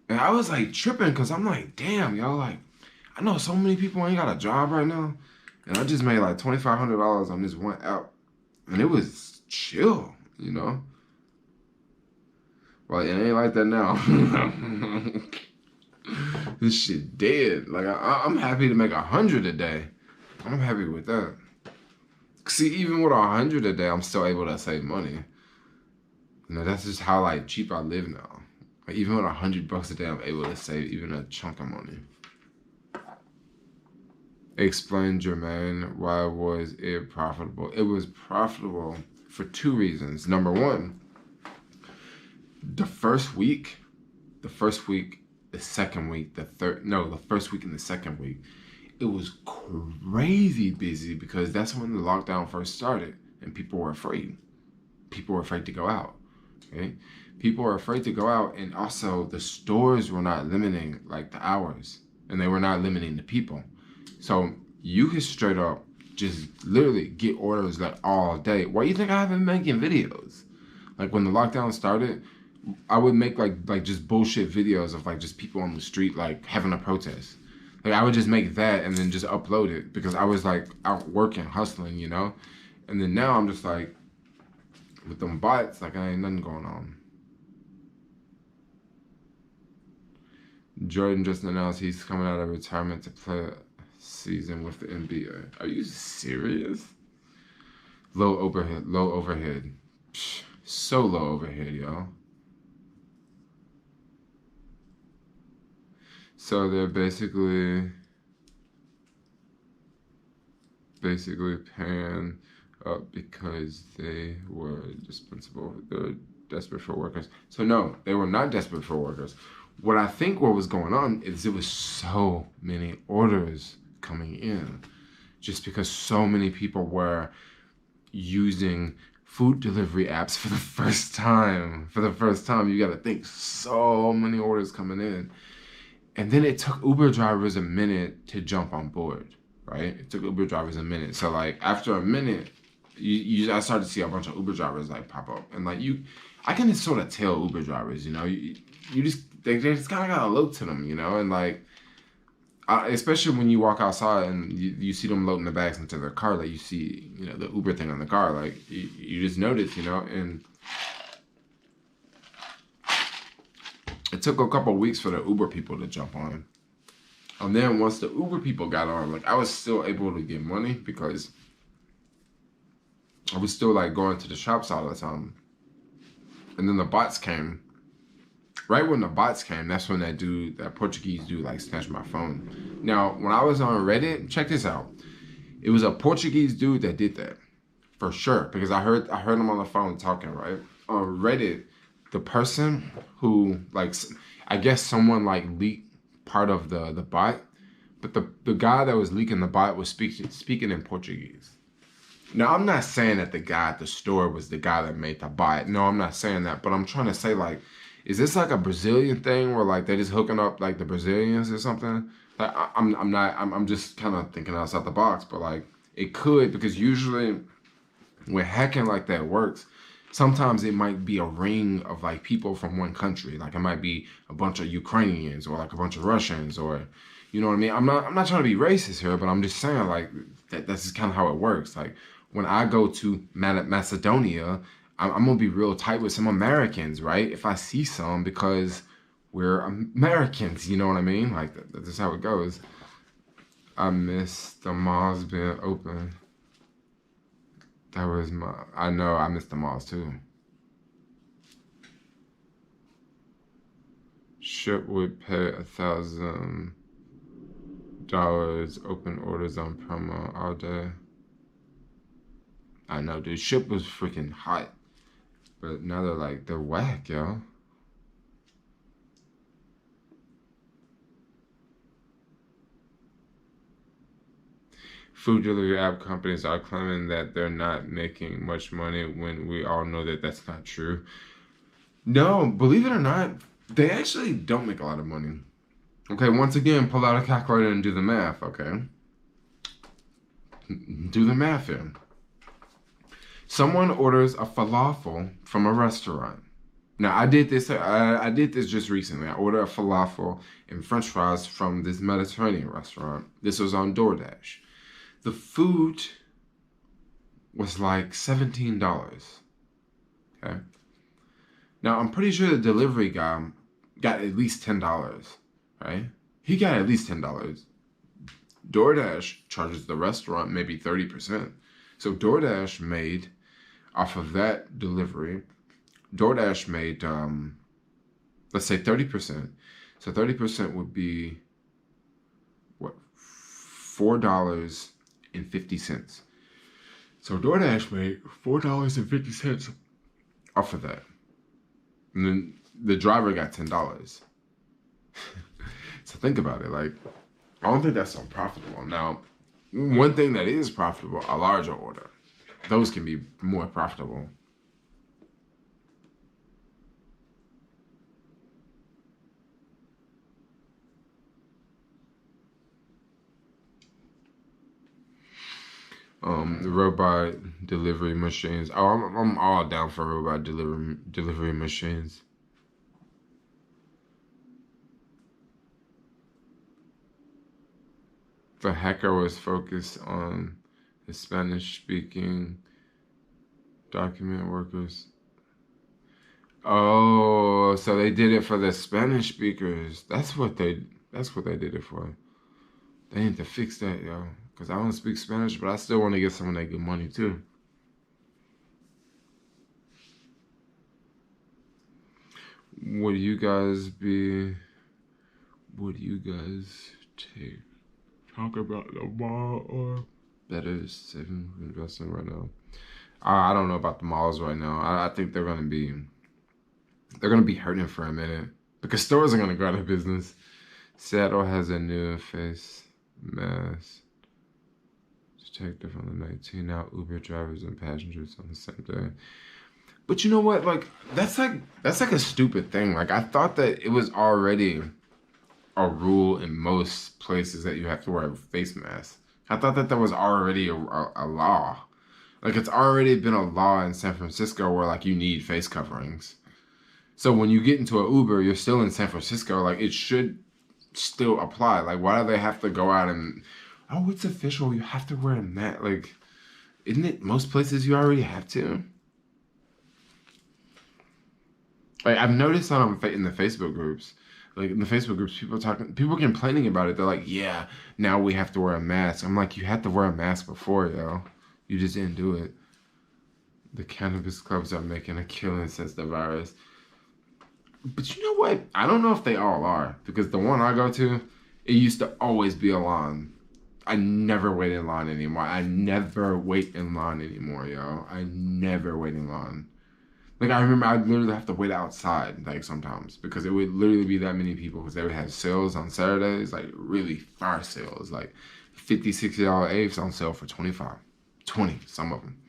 And I was like tripping because I'm like, damn, yo. Like I know so many people ain't got a job right now, and I just made like $2,500 on this one app, and it was chill, you know. Well, it ain't like that now. This shit dead. Like I'm happy to make 100 a day. I'm happy with that. See, even with 100 a day, I'm still able to save money. You know, that's just how like cheap I live now. Like even with $100 a day, I'm able to save even a chunk of money. Explain, Jermaine, why was it profitable? It was profitable for 2 reasons. Number one, the first week, the second week, the first week and the second week, it was crazy busy because that's when the lockdown first started and people were afraid. People were afraid to go out, okay? People were afraid to go out, and also the stores were not limiting like the hours, and they were not limiting the people. So you could straight up just literally get orders like all day. Why do you think I haven't been making videos? Like when the lockdown started, I would make like just bullshit videos of like just people on the street like having a protest. Like I would just make that and then just upload it because I was like out working, hustling, you know? And then now I'm just like, with them bots, like I ain't nothing going on. Jordan just announced he's coming out of retirement to play a season with the NBA. Are you serious? Low overhead. Psh, so low overhead, y'all. So they're basically paying up because they were dispensable. They're desperate for workers. So no, they were not desperate for workers. What was going on is it was so many orders coming in just because so many people were using food delivery apps for the first time. For the first time, you got to think so many orders coming in. And then it took Uber drivers a minute to jump on board, right? It took Uber drivers a minute. So like after a minute, I started to see a bunch of Uber drivers like pop up, and like I can just sort of tell Uber drivers, you just they just kind of got a look to them, and like especially when you walk outside and you see them loading the bags into their car, like you see the Uber thing on the car, like you just notice, and it took a couple weeks for the Uber people to jump on. And then once the Uber people got on, like I was still able to get money because I was still like going to the shops all the time. And then the bots came. Right when the bots came, that's when that Portuguese dude like snatched my phone. Now, when I was on Reddit, check this out. It was a Portuguese dude that did that. For sure. Because I heard him on the phone talking, right? On Reddit, the person who like I guess someone like leaked part of the bot, but the guy that was leaking the bot was speaking in Portuguese. Now I'm not saying that the guy at the store was the guy that made the bot. No, I'm not saying that, but I'm trying to say like, is this like a Brazilian thing where like they just hooking up like the Brazilians or something? Like I'm just kind of thinking outside the box, but like it could, because usually when hacking like that works, sometimes it might be a ring of like people from one country. Like it might be a bunch of Ukrainians or like a bunch of Russians, or you know what I mean? I'm not trying to be racist here, but I'm just saying like that's just kind of how it works. Like when I go to Macedonia, I'm gonna be real tight with some Americans, right? If I see some, because we're Americans, you know what I mean? Like that's how it goes. I miss the malls being open. I know I miss the malls too. Ship would pay $1,000, open orders on promo all day. I know, dude. Ship was freaking hot, but now they're whack, yo. Food delivery app companies are claiming that they're not making much money when we all know that that's not true. No, believe it or not, they actually don't make a lot of money. Okay, once again, pull out a calculator and do the math, okay? Do the math here. Someone orders a falafel from a restaurant. Now, I did this just recently. I ordered a falafel and french fries from this Mediterranean restaurant. This was on DoorDash. The food was like $17. Okay. Now, I'm pretty sure the delivery guy got at least $10, right? He got at least $10. DoorDash charges the restaurant maybe 30%. So DoorDash made, off of that delivery, DoorDash made, let's say 30%. So 30% would be, what, $4.50. So DoorDash made $4.50 off of that. And then the driver got $10. So think about it. Like, I don't think that's so profitable. Now, one thing that is profitable, a larger order. Those can be more profitable. Robot delivery machines. Oh, I'm all down for robot delivery machines. The hacker was focused on the Spanish-speaking document workers. Oh, so they did it for the Spanish speakers. That's what they did it for. They need to fix that, yo. Because I don't speak Spanish, but I still want to get some of that good money, too. Would you guys be would you guys take? Talk about the mall or better saving investing right now? I don't know about the malls right now. I think they're gonna be hurting for a minute because stores are gonna go out of business. Seattle has a new face mask detected on the 19. Now Uber drivers and passengers on the same day. But you know what? Like that's like a stupid thing. Like I thought that it was already a rule in most places that you have to wear a face mask. I thought that was already a law. Like it's already been a law in San Francisco where like you need face coverings. So when you get into an Uber, you're still in San Francisco. Like it should still apply. Like why do they have to go out and it's official? You have to wear a mask. Like isn't it most places you already have to? Like I've noticed that in the Facebook groups. Like in the Facebook groups, people complaining about it. They're like, yeah, now we have to wear a mask. I'm like, you had to wear a mask before, yo. You just didn't do it. The cannabis clubs are making a killing since the virus. But you know what? I don't know if they all are. Because the one I go to, it used to always be a line. I never wait in line anymore. I never wait in line anymore, yo. I never wait in line. Like, I remember I'd literally have to wait outside, like, sometimes. Because it would literally be that many people. Because they would have sales on Saturdays. Like, really fire sales. Like, $50, $60 apes on sale for $25. 20, some of them.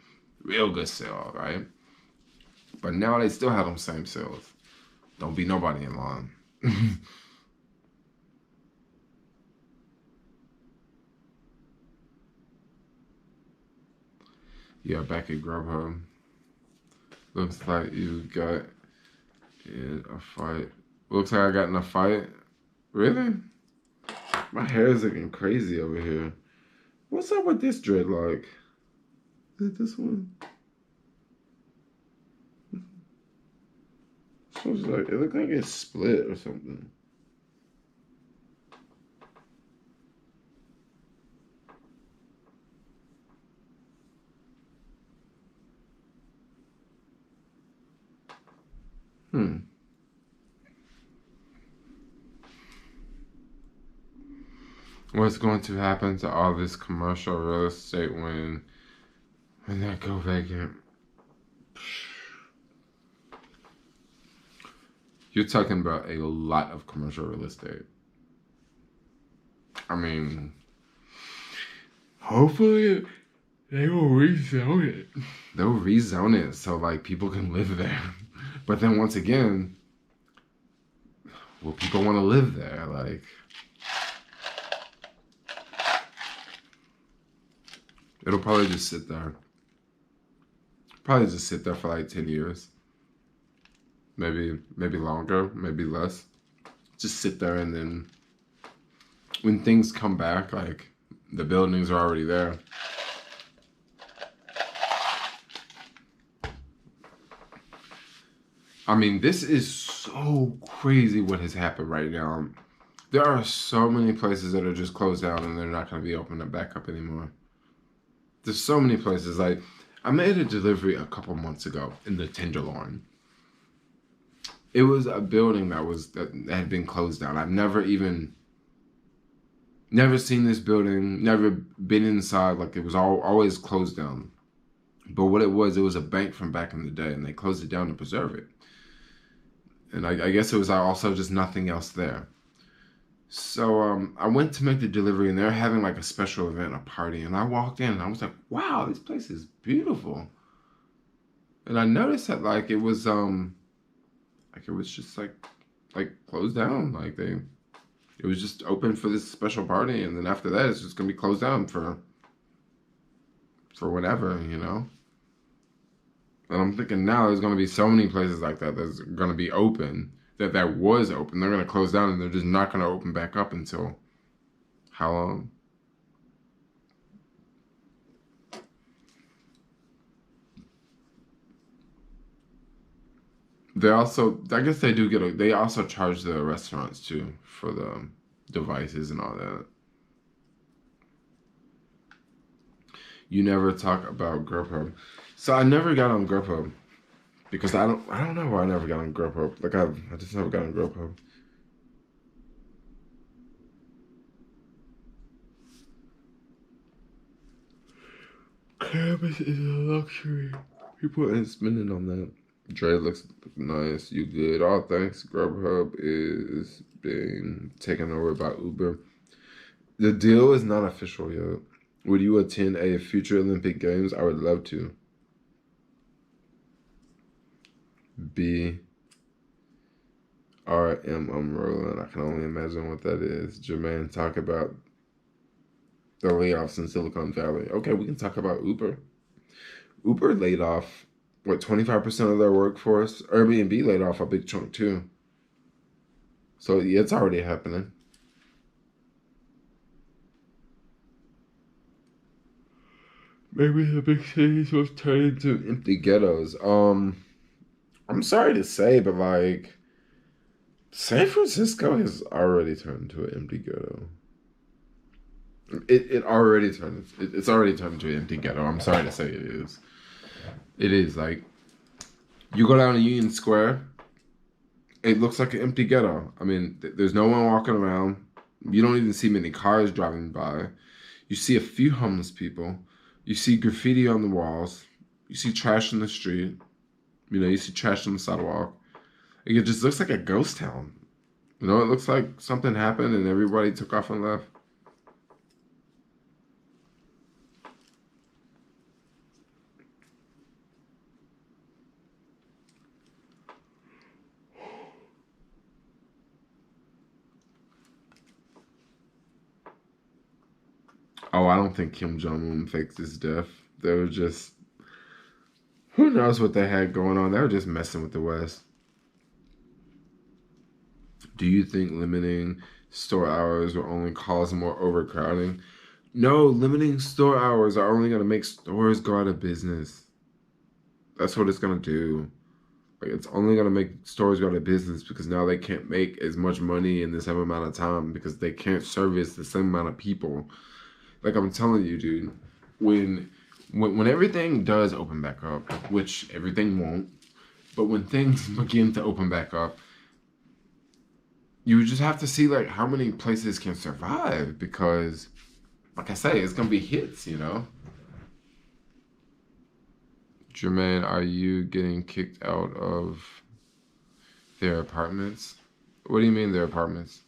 Real good sale, right? But now they still have them same sales. Don't be nobody in line. Yeah, back at Grubhub. Looks like you got in a fight. Looks like I got in a fight. Really? My hair is looking crazy over here. What's up with this dreadlock? Is it this one? It looked like it's split or something. What's going to happen to all this commercial real estate when that go vacant? You're talking about a lot of commercial real estate. I mean, hopefully they will rezone it. They'll rezone it so like people can live there. But then once again, will people want to live there? Like, it'll probably just sit there. Probably just sit there for like 10 years. Maybe longer, maybe less. Just sit there, and then when things come back, like the buildings are already there. I mean, this is so crazy what has happened right now. There are so many places that are just closed down and they're not going to be opened up back up anymore. There's so many places. Like, I made a delivery a couple months ago in the Tenderloin. It was a building that had been closed down. I've never seen this building, never been inside. Like, it was always closed down. But what it was a bank from back in the day, and they closed it down to preserve it. And I guess it was also just nothing else there. So I went to make the delivery, and they're having like a special event, a party. And I walked in, and I was like, wow, this place is beautiful. And I noticed that like it was just like closed down. Like it was just open for this special party, and then after that, it's just gonna be closed down for whatever, you know. And I'm thinking now there's gonna be so many places like that that's gonna be open that was open. They're gonna close down, and they're just not gonna open back up until how long? They also, I guess they do they also charge the restaurants too for the devices and all that. You never talk about Grubhub. So I never got on Grubhub because I don't know why I never got on Grubhub. Like I just never got on Grubhub. Cannabis is a luxury. People ain't spending on that. Dre looks nice. You good? All thanks. Grubhub is being taken over by Uber. The deal is not official yet. Would you attend a future Olympic Games? I would love to. B R M. I'm rolling. I can only imagine what that is. Jermaine, talk about the layoffs in Silicon Valley. Okay, we can talk about Uber. Uber laid off, what, 25% of their workforce? Airbnb laid off a big chunk too. So yeah, it's already happening. Maybe the big cities will turn into empty ghettos. I'm sorry to say, but like, San Francisco has already turned into an empty ghetto. It already turned. It's already turned into an empty ghetto. I'm sorry to say it is. It is like you go down to Union Square. It looks like an empty ghetto. I mean, there's no one walking around. You don't even see many cars driving by. You see a few homeless people. You see graffiti on the walls. You see trash in the street. You know, you see trash on the sidewalk. It just looks like a ghost town. You know, it looks like something happened and everybody took off and left. Oh, I don't think Kim Jong-un faked his death. They were just, who knows what they had going on. They were just messing with the West. Do you think limiting store hours will only cause more overcrowding? No, limiting store hours are only going to make stores go out of business. That's what it's going to do. Like, it's only going to make stores go out of business because now they can't make as much money in the same amount of time because they can't service the same amount of people. Like I'm telling you, dude, when everything does open back up, which everything won't, but when things begin to open back up, you just have to see like how many places can survive because, like I say, it's gonna be hits, you know. Jermaine, are you getting kicked out of their apartments? What do you mean their apartments?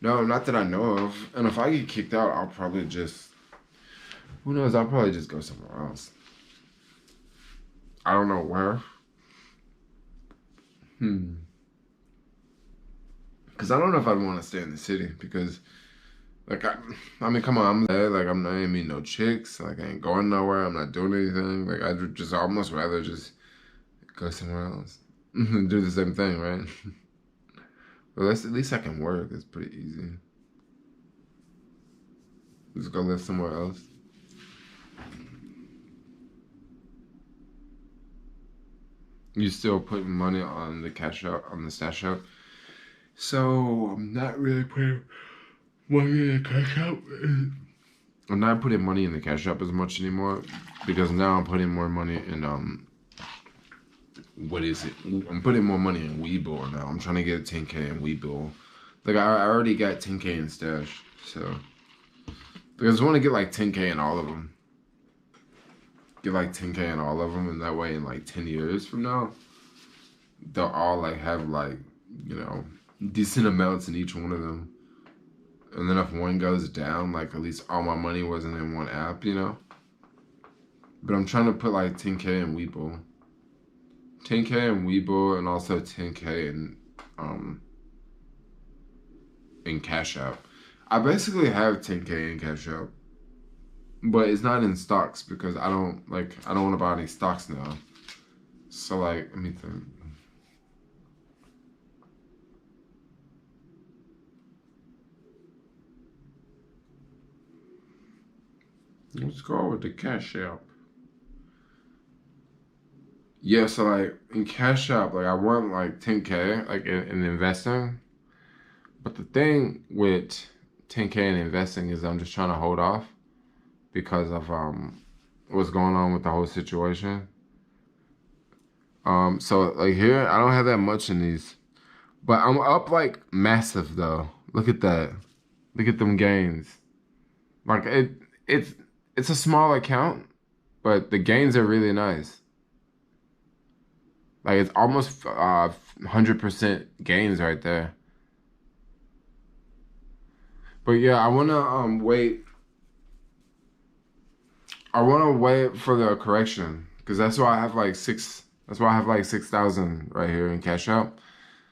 No, not that I know of. And if I get kicked out, I'll probably just, who knows? I'll probably just go somewhere else. I don't know where. Because I don't know if I'd want to stay in the city because, like, I mean, come on, I'm there. Like, I'm not even meeting no chicks. Like, I ain't going nowhere. I'm not doing anything. Like, I'd just almost rather just go somewhere else. Do the same thing, right? But at least I can work. It's pretty easy. Just go live somewhere else. You still putting money on the cash out, on the stash out? So I'm not really putting money in the cash out. I'm not putting money in the cash app as much anymore because now I'm putting more money in what is it? I'm putting more money in Webull now. I'm trying to get 10K in Webull. Like I already got 10K in stash, so because I want to get like 10K in all of them. Get like 10K in all of them, and that way in like 10 years from now, they'll all like have like, you know, decent amounts in each one of them. And then if one goes down, like at least all my money wasn't in one app, you know. But I'm trying to put like 10K in Webull. 10K in Webull and also 10K in Cash App. I basically have 10K in Cash App. But it's not in stocks because I don't want to buy any stocks now. So like, let me think. Let's go with the Cash App. Yeah, so like in Cash App, like I want like 10K like in investing. But the thing with 10K in investing is I'm just trying to hold off because of what's going on with the whole situation. So like here I don't have that much in these. But I'm up like massive though. Look at that. Look at them gains. Like it's a small account, but the gains are really nice. Like it's almost 100% gains right there. But yeah, I wanna wait. I wanna wait for the correction because that's why I have like six. That's why I have like 6,000 right here in Cash App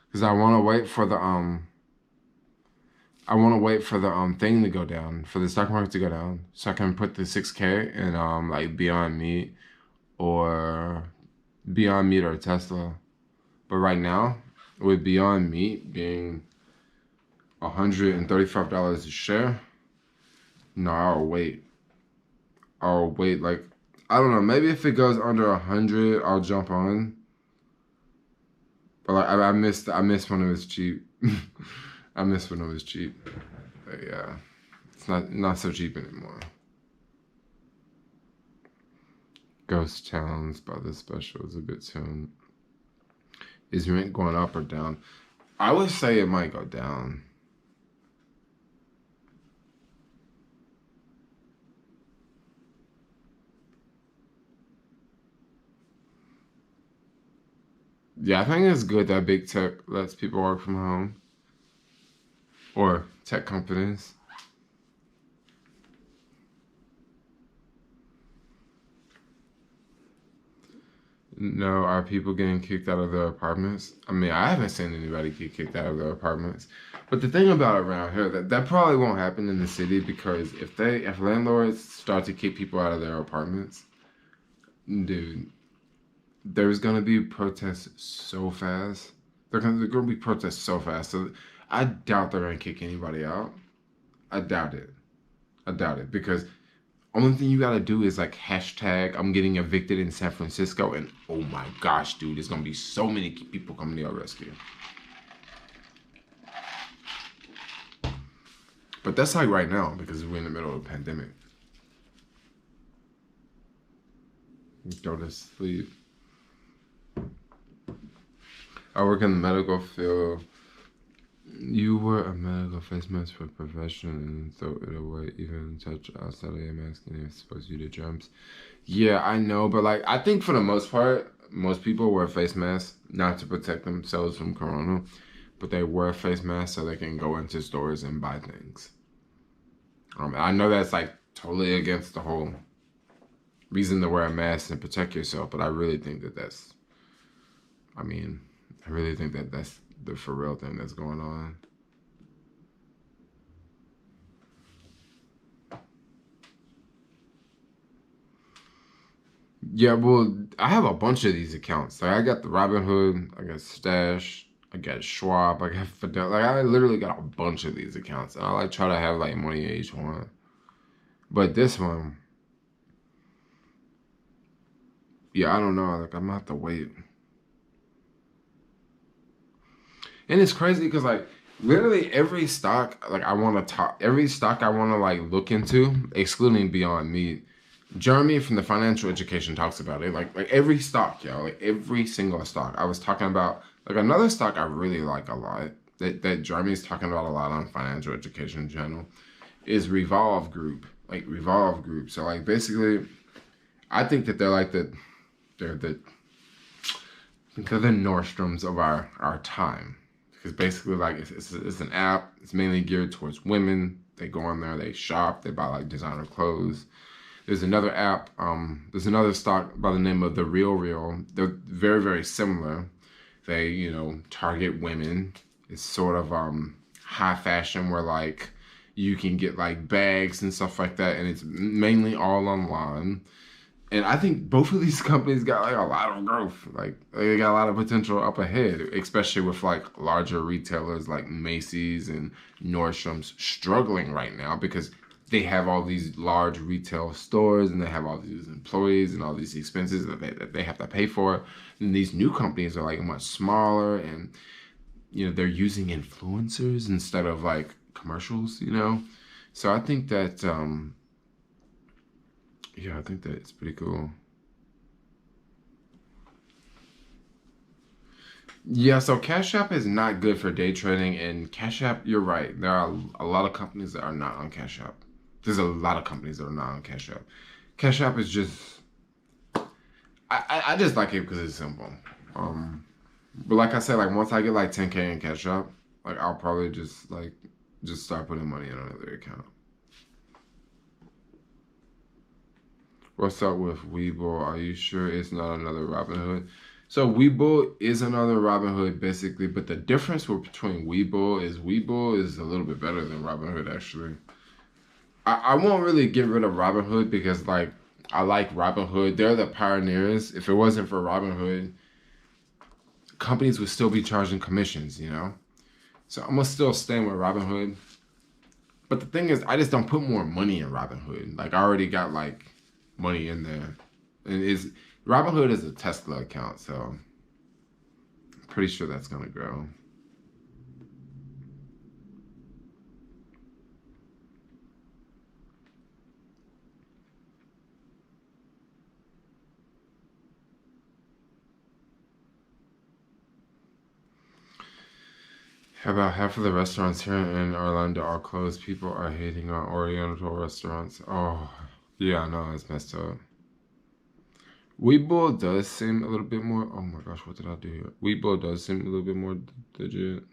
because I wanna wait for the thing to go down, for the stock market to go down, so I can put the 6K in like Beyond Meat or Tesla. But right now, with Beyond Meat being $135 a share, no, I'll wait. I'll wait. Like I don't know. Maybe if it goes under 100, I'll jump on. But like I missed when it was cheap. I missed when it was cheap. But yeah, it's not so cheap anymore. Ghost Towns by the special is a bit soon. Is rent going up or down? I would say it might go down. Yeah, I think it's good that big tech lets people work from home or tech companies. No, are people getting kicked out of their apartments? I mean, I haven't seen anybody get kicked out of their apartments. But the thing about around here that probably won't happen in the city because if landlords start to kick people out of their apartments, dude, there's gonna be protests so fast. They're gonna be protests so fast. So I doubt they're gonna kick anybody out. I doubt it. I doubt it because only thing you gotta do is like hashtag I'm getting evicted in San Francisco, and oh my gosh, dude, there's gonna be so many people coming to your rescue. But that's like right now because we're in the middle of a pandemic. Go to sleep. I work in the medical field. You wear a medical face mask for profession and throw it away, even touch outside of your mask and expose you to germs. Yeah, I know, but like I think for the most part, most people wear face masks not to protect themselves from corona, but they wear face masks so they can go into stores and buy things. I know that's like totally against the whole reason to wear a mask and protect yourself, but I really think that that's, I mean, I really think that that's the for real thing that's going on. Yeah, well, I have a bunch of these accounts. Like I got the Robinhood, I got Stash, I got Schwab, I got Fidel. Like I literally got a bunch of these accounts. And I like try to have like money in each one. But this one, yeah, I don't know. Like I'm gonna have to wait. And it's crazy because like literally every stock like I want to talk every stock I want to like look into, excluding Beyond Meat. Jeremy from the Financial Education talks about it. Like every stock, yo, like every single stock. I was talking about like another stock I really like a lot that Jeremy's talking about a lot on Financial Education channel is Revolve Group. Like Revolve Group. So like basically, I think that they're like they're the they're the Nordstroms of our time because basically like it's an app. It's mainly geared towards women. They go on there, they shop, they buy like designer clothes. There's another app. There's another stock by the name of The Real Real. They're very very similar. They target women. It's sort of high fashion where like you can get like bags and stuff like that, and it's mainly all online. And I think both of these companies got like a lot of growth. Like they got a lot of potential up ahead, especially with like larger retailers like Macy's and Nordstrom's struggling right now because they have all these large retail stores and they have all these employees and all these expenses that they have to pay for. And these new companies are like much smaller and they're using influencers instead of like commercials. So I think that yeah, I think that it's pretty cool. Yeah, so Cash App is not good for day trading, and Cash App, you're right. There are a lot of companies that are not on Cash App. There's a lot of companies that are not on Cash App. Cash App is just I just like it because it's simple. Um, but like I said, like once I get like 10K in cash up, like I'll probably just start putting money in another account. What's up with Webull? Are you sure it's not another Robinhood? So Webull is another Robinhood basically, but the difference between Webull is a little bit better than Robinhood actually. I won't really get rid of Robinhood because like I like Robinhood. They're the pioneers. If it wasn't for Robinhood, companies would still be charging commissions, you know? So I'm gonna still stand with Robinhood. But the thing is, I just don't put more money in Robinhood. Like I already got like money in there. And is Robinhood is a Tesla account, so I'm pretty sure that's gonna grow. About half of the restaurants here in Orlando are closed. People are hating on Oriental restaurants. Oh, yeah, I know, it's messed up. Webull does seem a little bit more. Oh my gosh, what did I do here? Webull does seem a little bit more legit.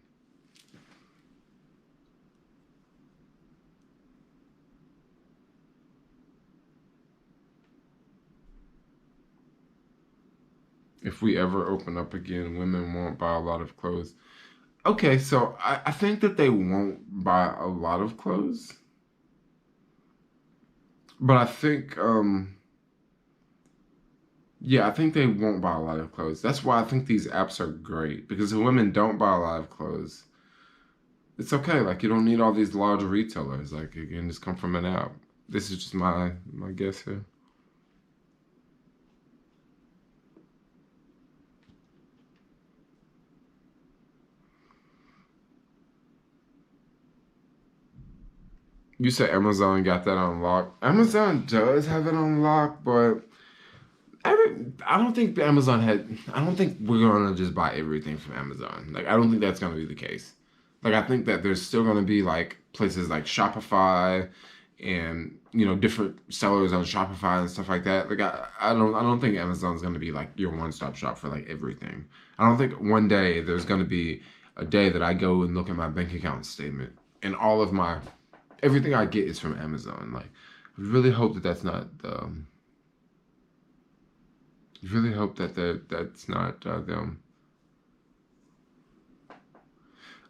If we ever open up again, women won't buy a lot of clothes. Okay, so I think that they won't buy a lot of clothes, but I think yeah, I think they won't buy a lot of clothes. That's why I think these apps are great because if women don't buy a lot of clothes, it's okay. Like you don't need all these large retailers. Like you can just come from an app. This is just my guess here. You said Amazon got that unlocked. Amazon does have it unlocked, but I don't think Amazon had. I don't think we're gonna just buy everything from Amazon. Like I don't think that's gonna be the case. Like I think that there's still gonna be like places like Shopify and different sellers on Shopify and stuff like that. Like I don't think Amazon's gonna be like your one stop shop for like everything. I don't think one day there's gonna be a day that I go and look at my bank account statement and all of my everything I get is from Amazon. Like I really hope that that's not the. Really hope that that's not them.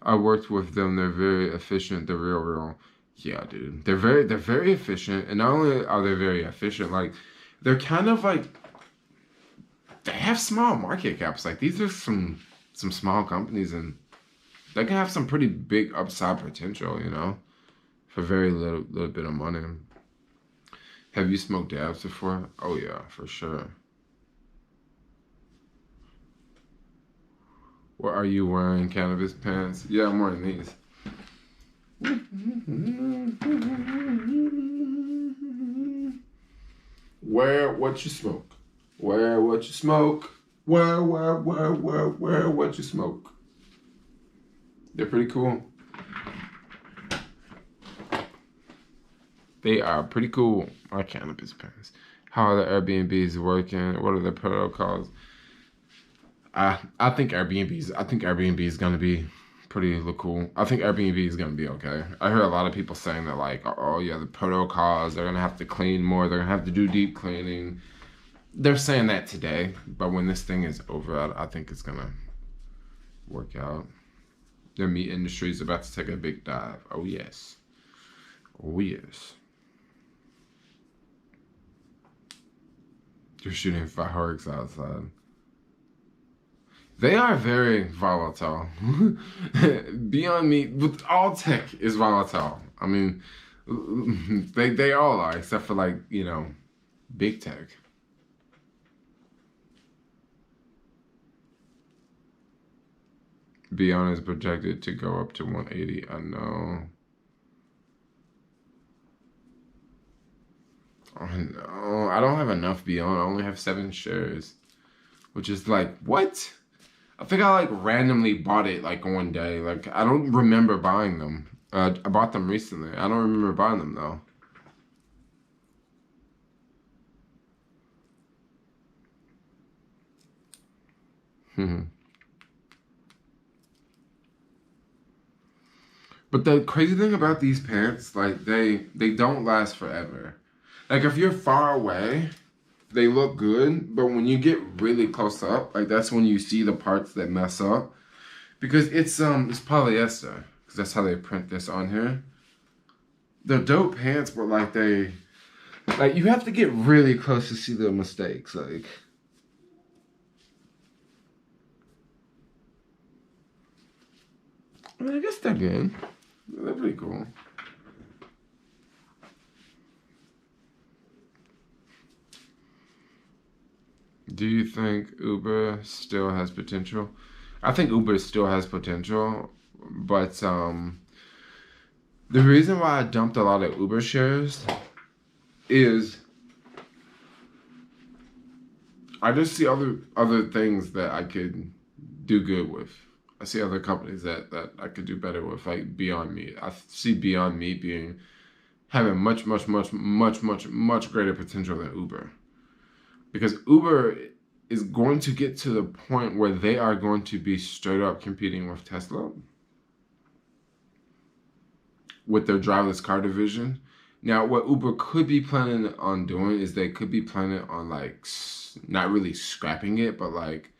I worked with them. They're very efficient. They're real. Yeah, dude. They're very efficient. And not only are they very efficient, like they're kind of like they have small market caps. Like these are some small companies, and they can have some pretty big upside potential. For very little bit of money. Have you smoked dabs before? Oh yeah, for sure. What are you wearing? Cannabis pants? Yeah, I'm wearing these. Wear what you smoke. Wear what you smoke. Wear what you smoke. They're pretty cool. They are pretty cool. My cannabis pants. How are the Airbnbs working? What are the protocols? I think Airbnb is gonna be pretty cool. I think Airbnb is gonna be okay. I heard a lot of people saying that like, oh yeah, the protocols, they're gonna have to clean more, they're gonna have to do deep cleaning. They're saying that today, but when this thing is over, I think it's gonna work out. The meat industry is about to take a big dive. Oh yes. Oh yes. They're shooting fireworks outside. They are very volatile. Beyond Meat, with all tech is volatile. I mean, they all are, except for like big tech. Beyond is projected to go up to 180. I know. I know. I don't have enough Beyond. I only have 7 shares, which is like what? I think I like randomly bought it like one day. Like I don't remember buying them. I bought them recently. I don't remember buying them though. But the crazy thing about these pants, like they don't last forever. Like if you're far away, they look good, but when you get really close up, like that's when you see the parts that mess up. Because it's polyester, because that's how they print this on here. They're dope pants, but like you have to get really close to see the mistakes. Like, I mean, I guess they're good. They're pretty cool. Do you think Uber still has potential? I think Uber still has potential, but the reason why I dumped a lot of Uber shares is I just see other things that I could do good with. I see other companies that I could do better with, like Beyond Meat. I see Beyond Meat having much greater potential than Uber. Because Uber is going to get to the point where they are going to be straight up competing with Tesla with their driverless car division. Now, what Uber could be planning on doing is they could be planning on like not really scrapping it, but like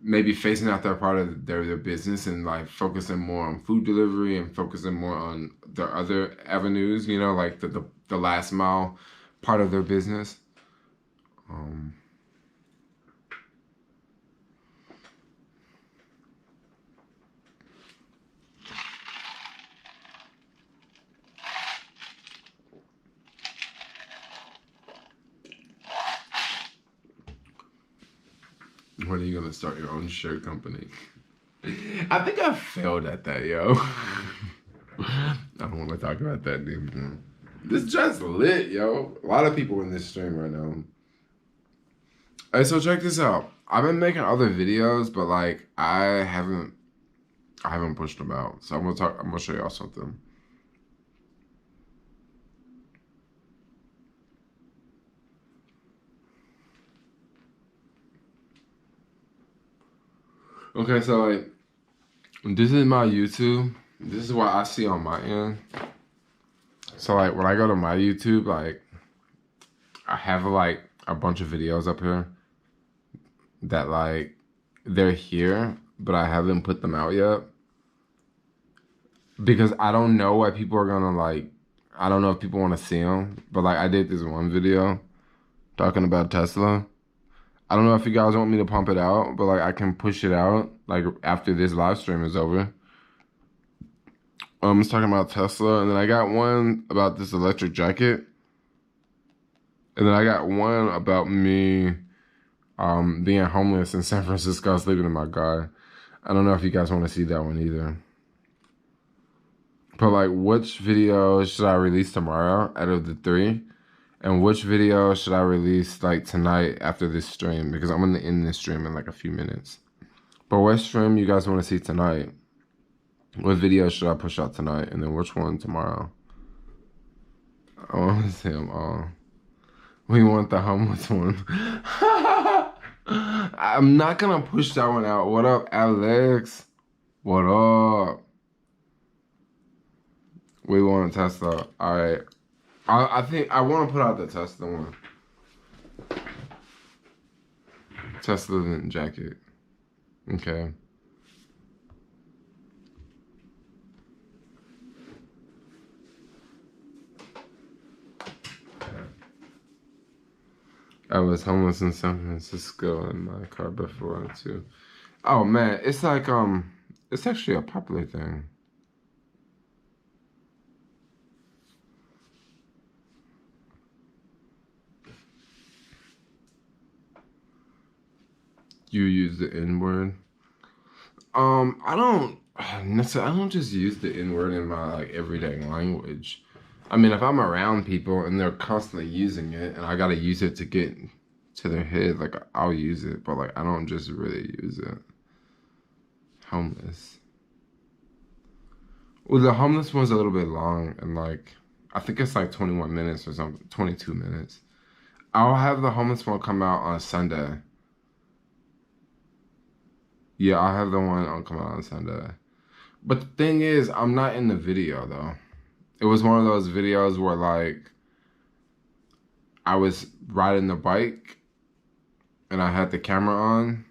maybe phasing out that part of their business and like focusing more on food delivery and focusing more on their other avenues, you know, like the last mile part of their business. When are you gonna start your own shirt company? I think I failed at that, yo. I don't want to talk about that anymore. This just lit, yo. A lot of people in this stream right now. Hey, so check this out. I've been making other videos, but like I haven't pushed them out. So I'm gonna show y'all something. Okay, so like this is my YouTube. This is what I see on my end. So like when I go to my YouTube, like I have like a bunch of videos up here that like they're here, but I haven't put them out yet. Because I don't know what people are gonna like. I don't know if people want to see them, but like I did this one video talking about Tesla. I don't know if you guys want me to pump it out, but like I can push it out like after this live stream is over. It's talking about Tesla, and then I got one about this electric jacket, and then I got one about me being homeless in San Francisco, sleeping in my car. I don't know if you guys want to see that one either. But like, which video should I release tomorrow out of the 3? And which video should I release like tonight after this stream? Because I'm gonna end this stream in like a few minutes. But what stream you guys want to see tonight? What video should I push out tonight? And then which one tomorrow? I want to see them all. We want the homeless one. I'm not gonna push that one out. What up, Alex? What up? We want Tesla. All right. I think I want to put out the Tesla one. Tesla jacket. Okay. I was homeless in San Francisco in my car before too. Oh man, it's like it's actually a popular thing. You use the N-word? I don't necessarily. I don't just use the N-word in my like everyday language. I mean, if I'm around people and they're constantly using it, and I gotta use it to get to their head, like I'll use it. But like, I don't just really use it. Homeless. Well, the homeless one's a little bit long, and like, I think it's like 21 minutes or something, 22 minutes. I'll have the homeless one come out on Sunday. Yeah, I have the one on coming out on Sunday. But the thing is, I'm not in the video though. It was one of those videos where like I was riding the bike and I had the camera on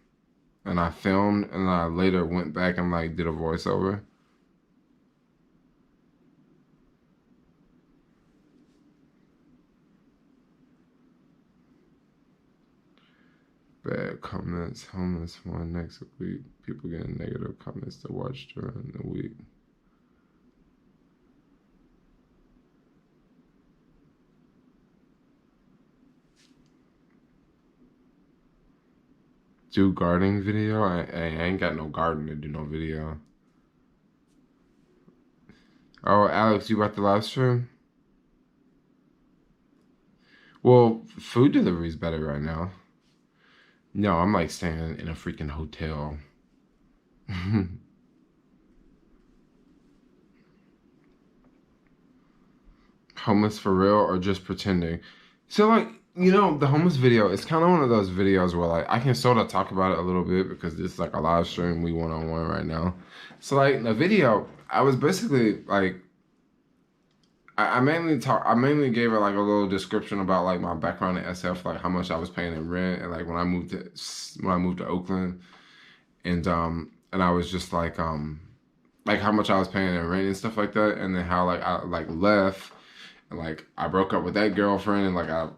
and I filmed and I later went back and like did a voiceover. Bad comments, homeless one next week. People getting negative comments to watch during the week. Do gardening video? I ain't got no garden to do no video. Oh, Alex, you about the live stream? Well, food delivery is better right now. No, I'm like staying in a freaking hotel. Homeless for real or just pretending? So like, the homeless video, it's kind of one of those videos where like I can sort of talk about it a little bit because this is like a live stream, we one-on-one right now. So like the video, I was basically like I mainly gave it like a little description about like my background in SF, like how much I was paying in rent and like when I moved to Oakland and I was just like how much I was paying in rent and stuff like that, and then how like I like left and like I broke up with that girlfriend and like I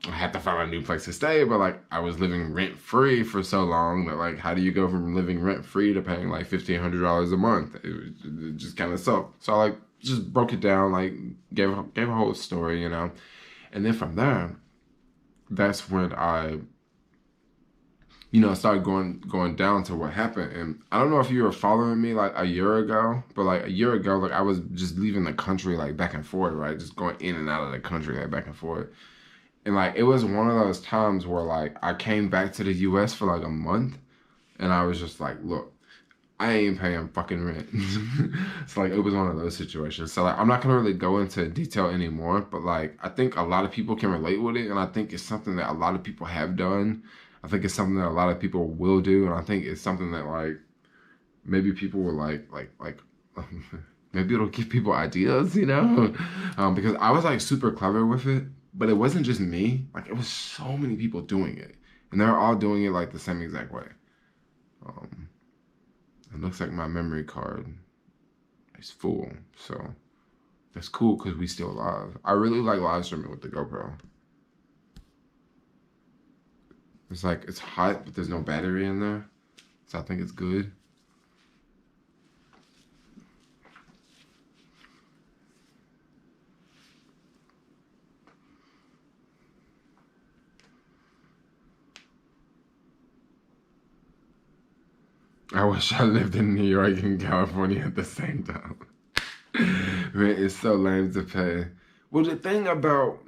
had to find a new place to stay, but like I was living rent free for so long that like how do you go from living rent free to paying like $1,500 a month? It just kind of sucked. So I like just broke it down, like gave a whole story, and then from there, that's when I started going down to what happened. And I don't know if you were following me like a year ago, but like a year ago, like I was just leaving the country like back and forth, right? Just going in and out of the country like back and forth. And like it was one of those times where like I came back to the US for like a month and I was just like, look, I ain't paying fucking rent. So like it was one of those situations. So like I'm not gonna really go into detail anymore, but like I think a lot of people can relate with it and I think it's something that a lot of people have done. I think it's something that a lot of people will do, and I think it's something that like maybe people will like maybe it'll give people ideas, because I was like super clever with it, but it wasn't just me. Like it was so many people doing it, and they're all doing it like the same exact way. Um, it looks like my memory card is full, so that's cool because we still live. I really like live streaming with the GoPro. It's like it's hot, but there's no battery in there, so I think it's good. I wish I lived in New York and California at the same time. Rent is so lame to pay. Well, the thing about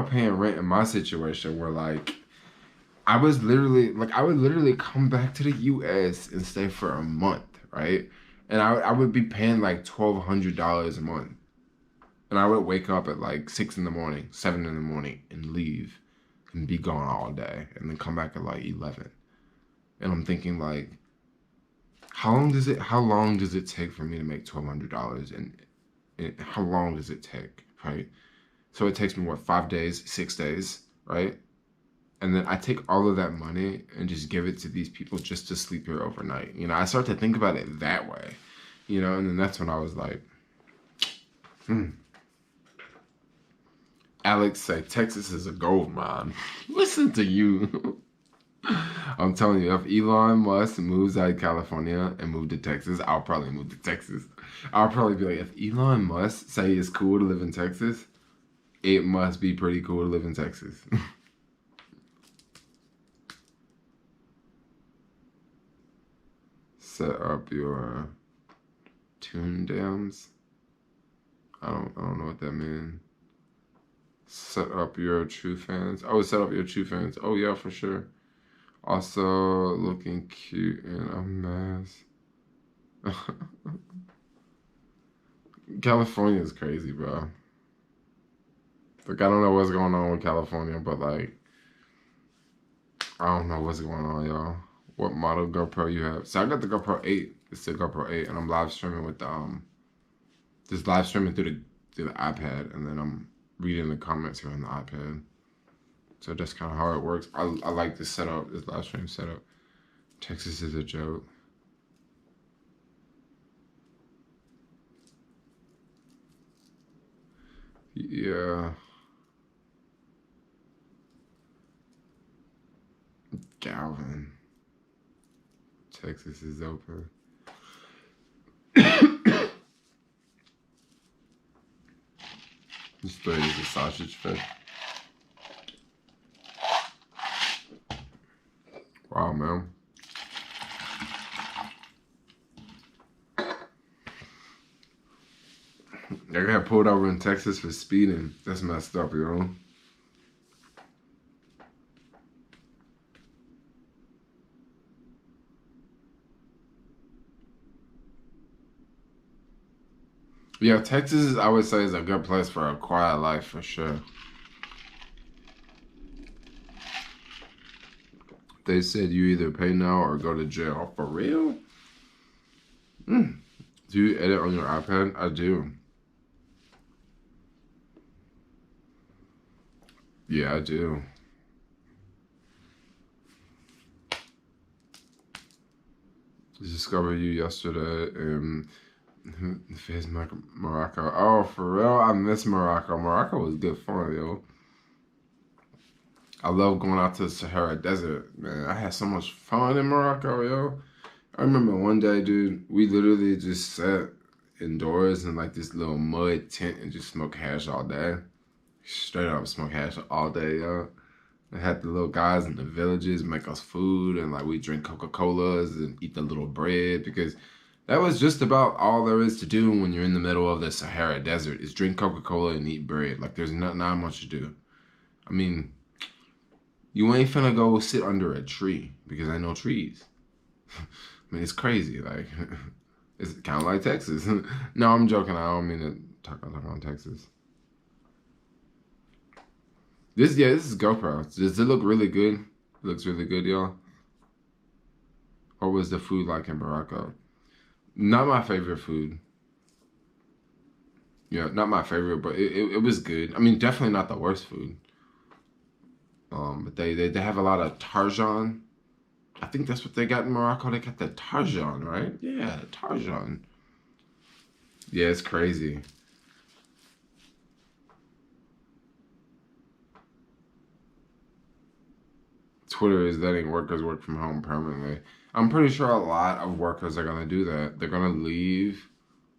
paying rent in my situation where like I would literally come back to the US and stay for a month, right? And I would be paying like $1,200 a month. And I would wake up at like 6 in the morning, 7 in the morning and leave and be gone all day and then come back at like 11. And I'm thinking like, how long does it take for me to make $1,200 and how long does it take, right? So it takes me what, 5 days, 6 days, right? And then I take all of that money and just give it to these people just to sleep here overnight. I start to think about it that way, and then that's when I was like, Alex say Texas is a gold mine. Listen to you. I'm telling you, if Elon Musk moves out of California and move to Texas, I'll probably move to Texas. I'll probably be like, if Elon Musk say it's cool to live in Texas, it must be pretty cool to live in Texas. Set up your tune dams. I don't know what that means. Set up your true fans. Oh, set up your true fans. Oh yeah, for sure. Also looking cute in a mess. California is crazy, bro. Like I don't know what's going on with California, but like I don't know what's going on, y'all. What model GoPro you have? So I got the GoPro 8. It's the GoPro 8, and I'm live streaming with the just live streaming through the iPad, and then I'm reading the comments here on the iPad. So that's kind of how it works. I like this setup, this live stream setup. Texas is a joke. Yeah. Galvin. Texas is open. This place is a sausage fest. Wow, man. They got pulled over in Texas for speeding. That's messed up, you know? Yeah, Texas, I would say, is a good place for a quiet life, for sure. They said you either pay now or go to jail. For real? Do you edit on your iPad? I do. Yeah, I do. Discovered you yesterday in Morocco. Oh, for real? I miss Morocco. Morocco was good fun, yo. I love going out to the Sahara Desert, man. I had so much fun in Morocco, yo. I remember one day, dude, we literally just sat indoors in like this little mud tent and just smoked hash all day. Straight up smoke hash all day, yo. I had the little guys in the villages make us food, and like we drink Coca-Colas and eat the little bread, because that was just about all there is to do when you're in the middle of the Sahara Desert, is drink Coca-Cola and eat bread. Like there's not much to do. I mean, you ain't finna go sit under a tree because ain't no trees. I mean, it's crazy. Like, it's kind of like Texas. No, I'm joking. I don't mean to talk on Texas. This is GoPro. Does it look really good? It looks really good, y'all. What was the food like in Morocco? Not my favorite food. Yeah, not my favorite, but it was good. I mean, definitely not the worst food. But they have a lot of tarjan. I think that's what they got in Morocco. They got the tarjan, right? Yeah, tarjan. Yeah, it's crazy. Twitter is letting workers work from home permanently. I'm pretty sure a lot of workers are gonna do that. They're gonna leave.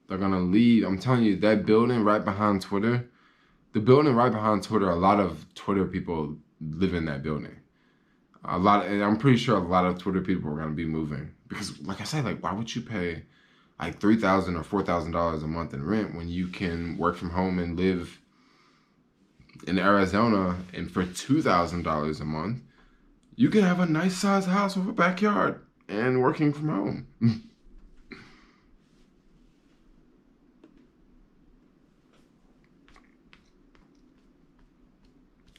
They're gonna leave. I'm telling you, that building right behind Twitter, the building right behind Twitter, a lot of Twitter people live in that building. And I'm pretty sure a lot of Twitter people are gonna be moving because, like I said, like why would you pay like $3,000 or $4,000 a month in rent when you can work from home and live in Arizona, and for $2,000 a month you can have a nice sized house with a backyard and working from home.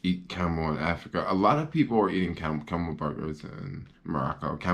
Eat camel in Africa. A lot of people are eating camel burgers in Morocco. Camel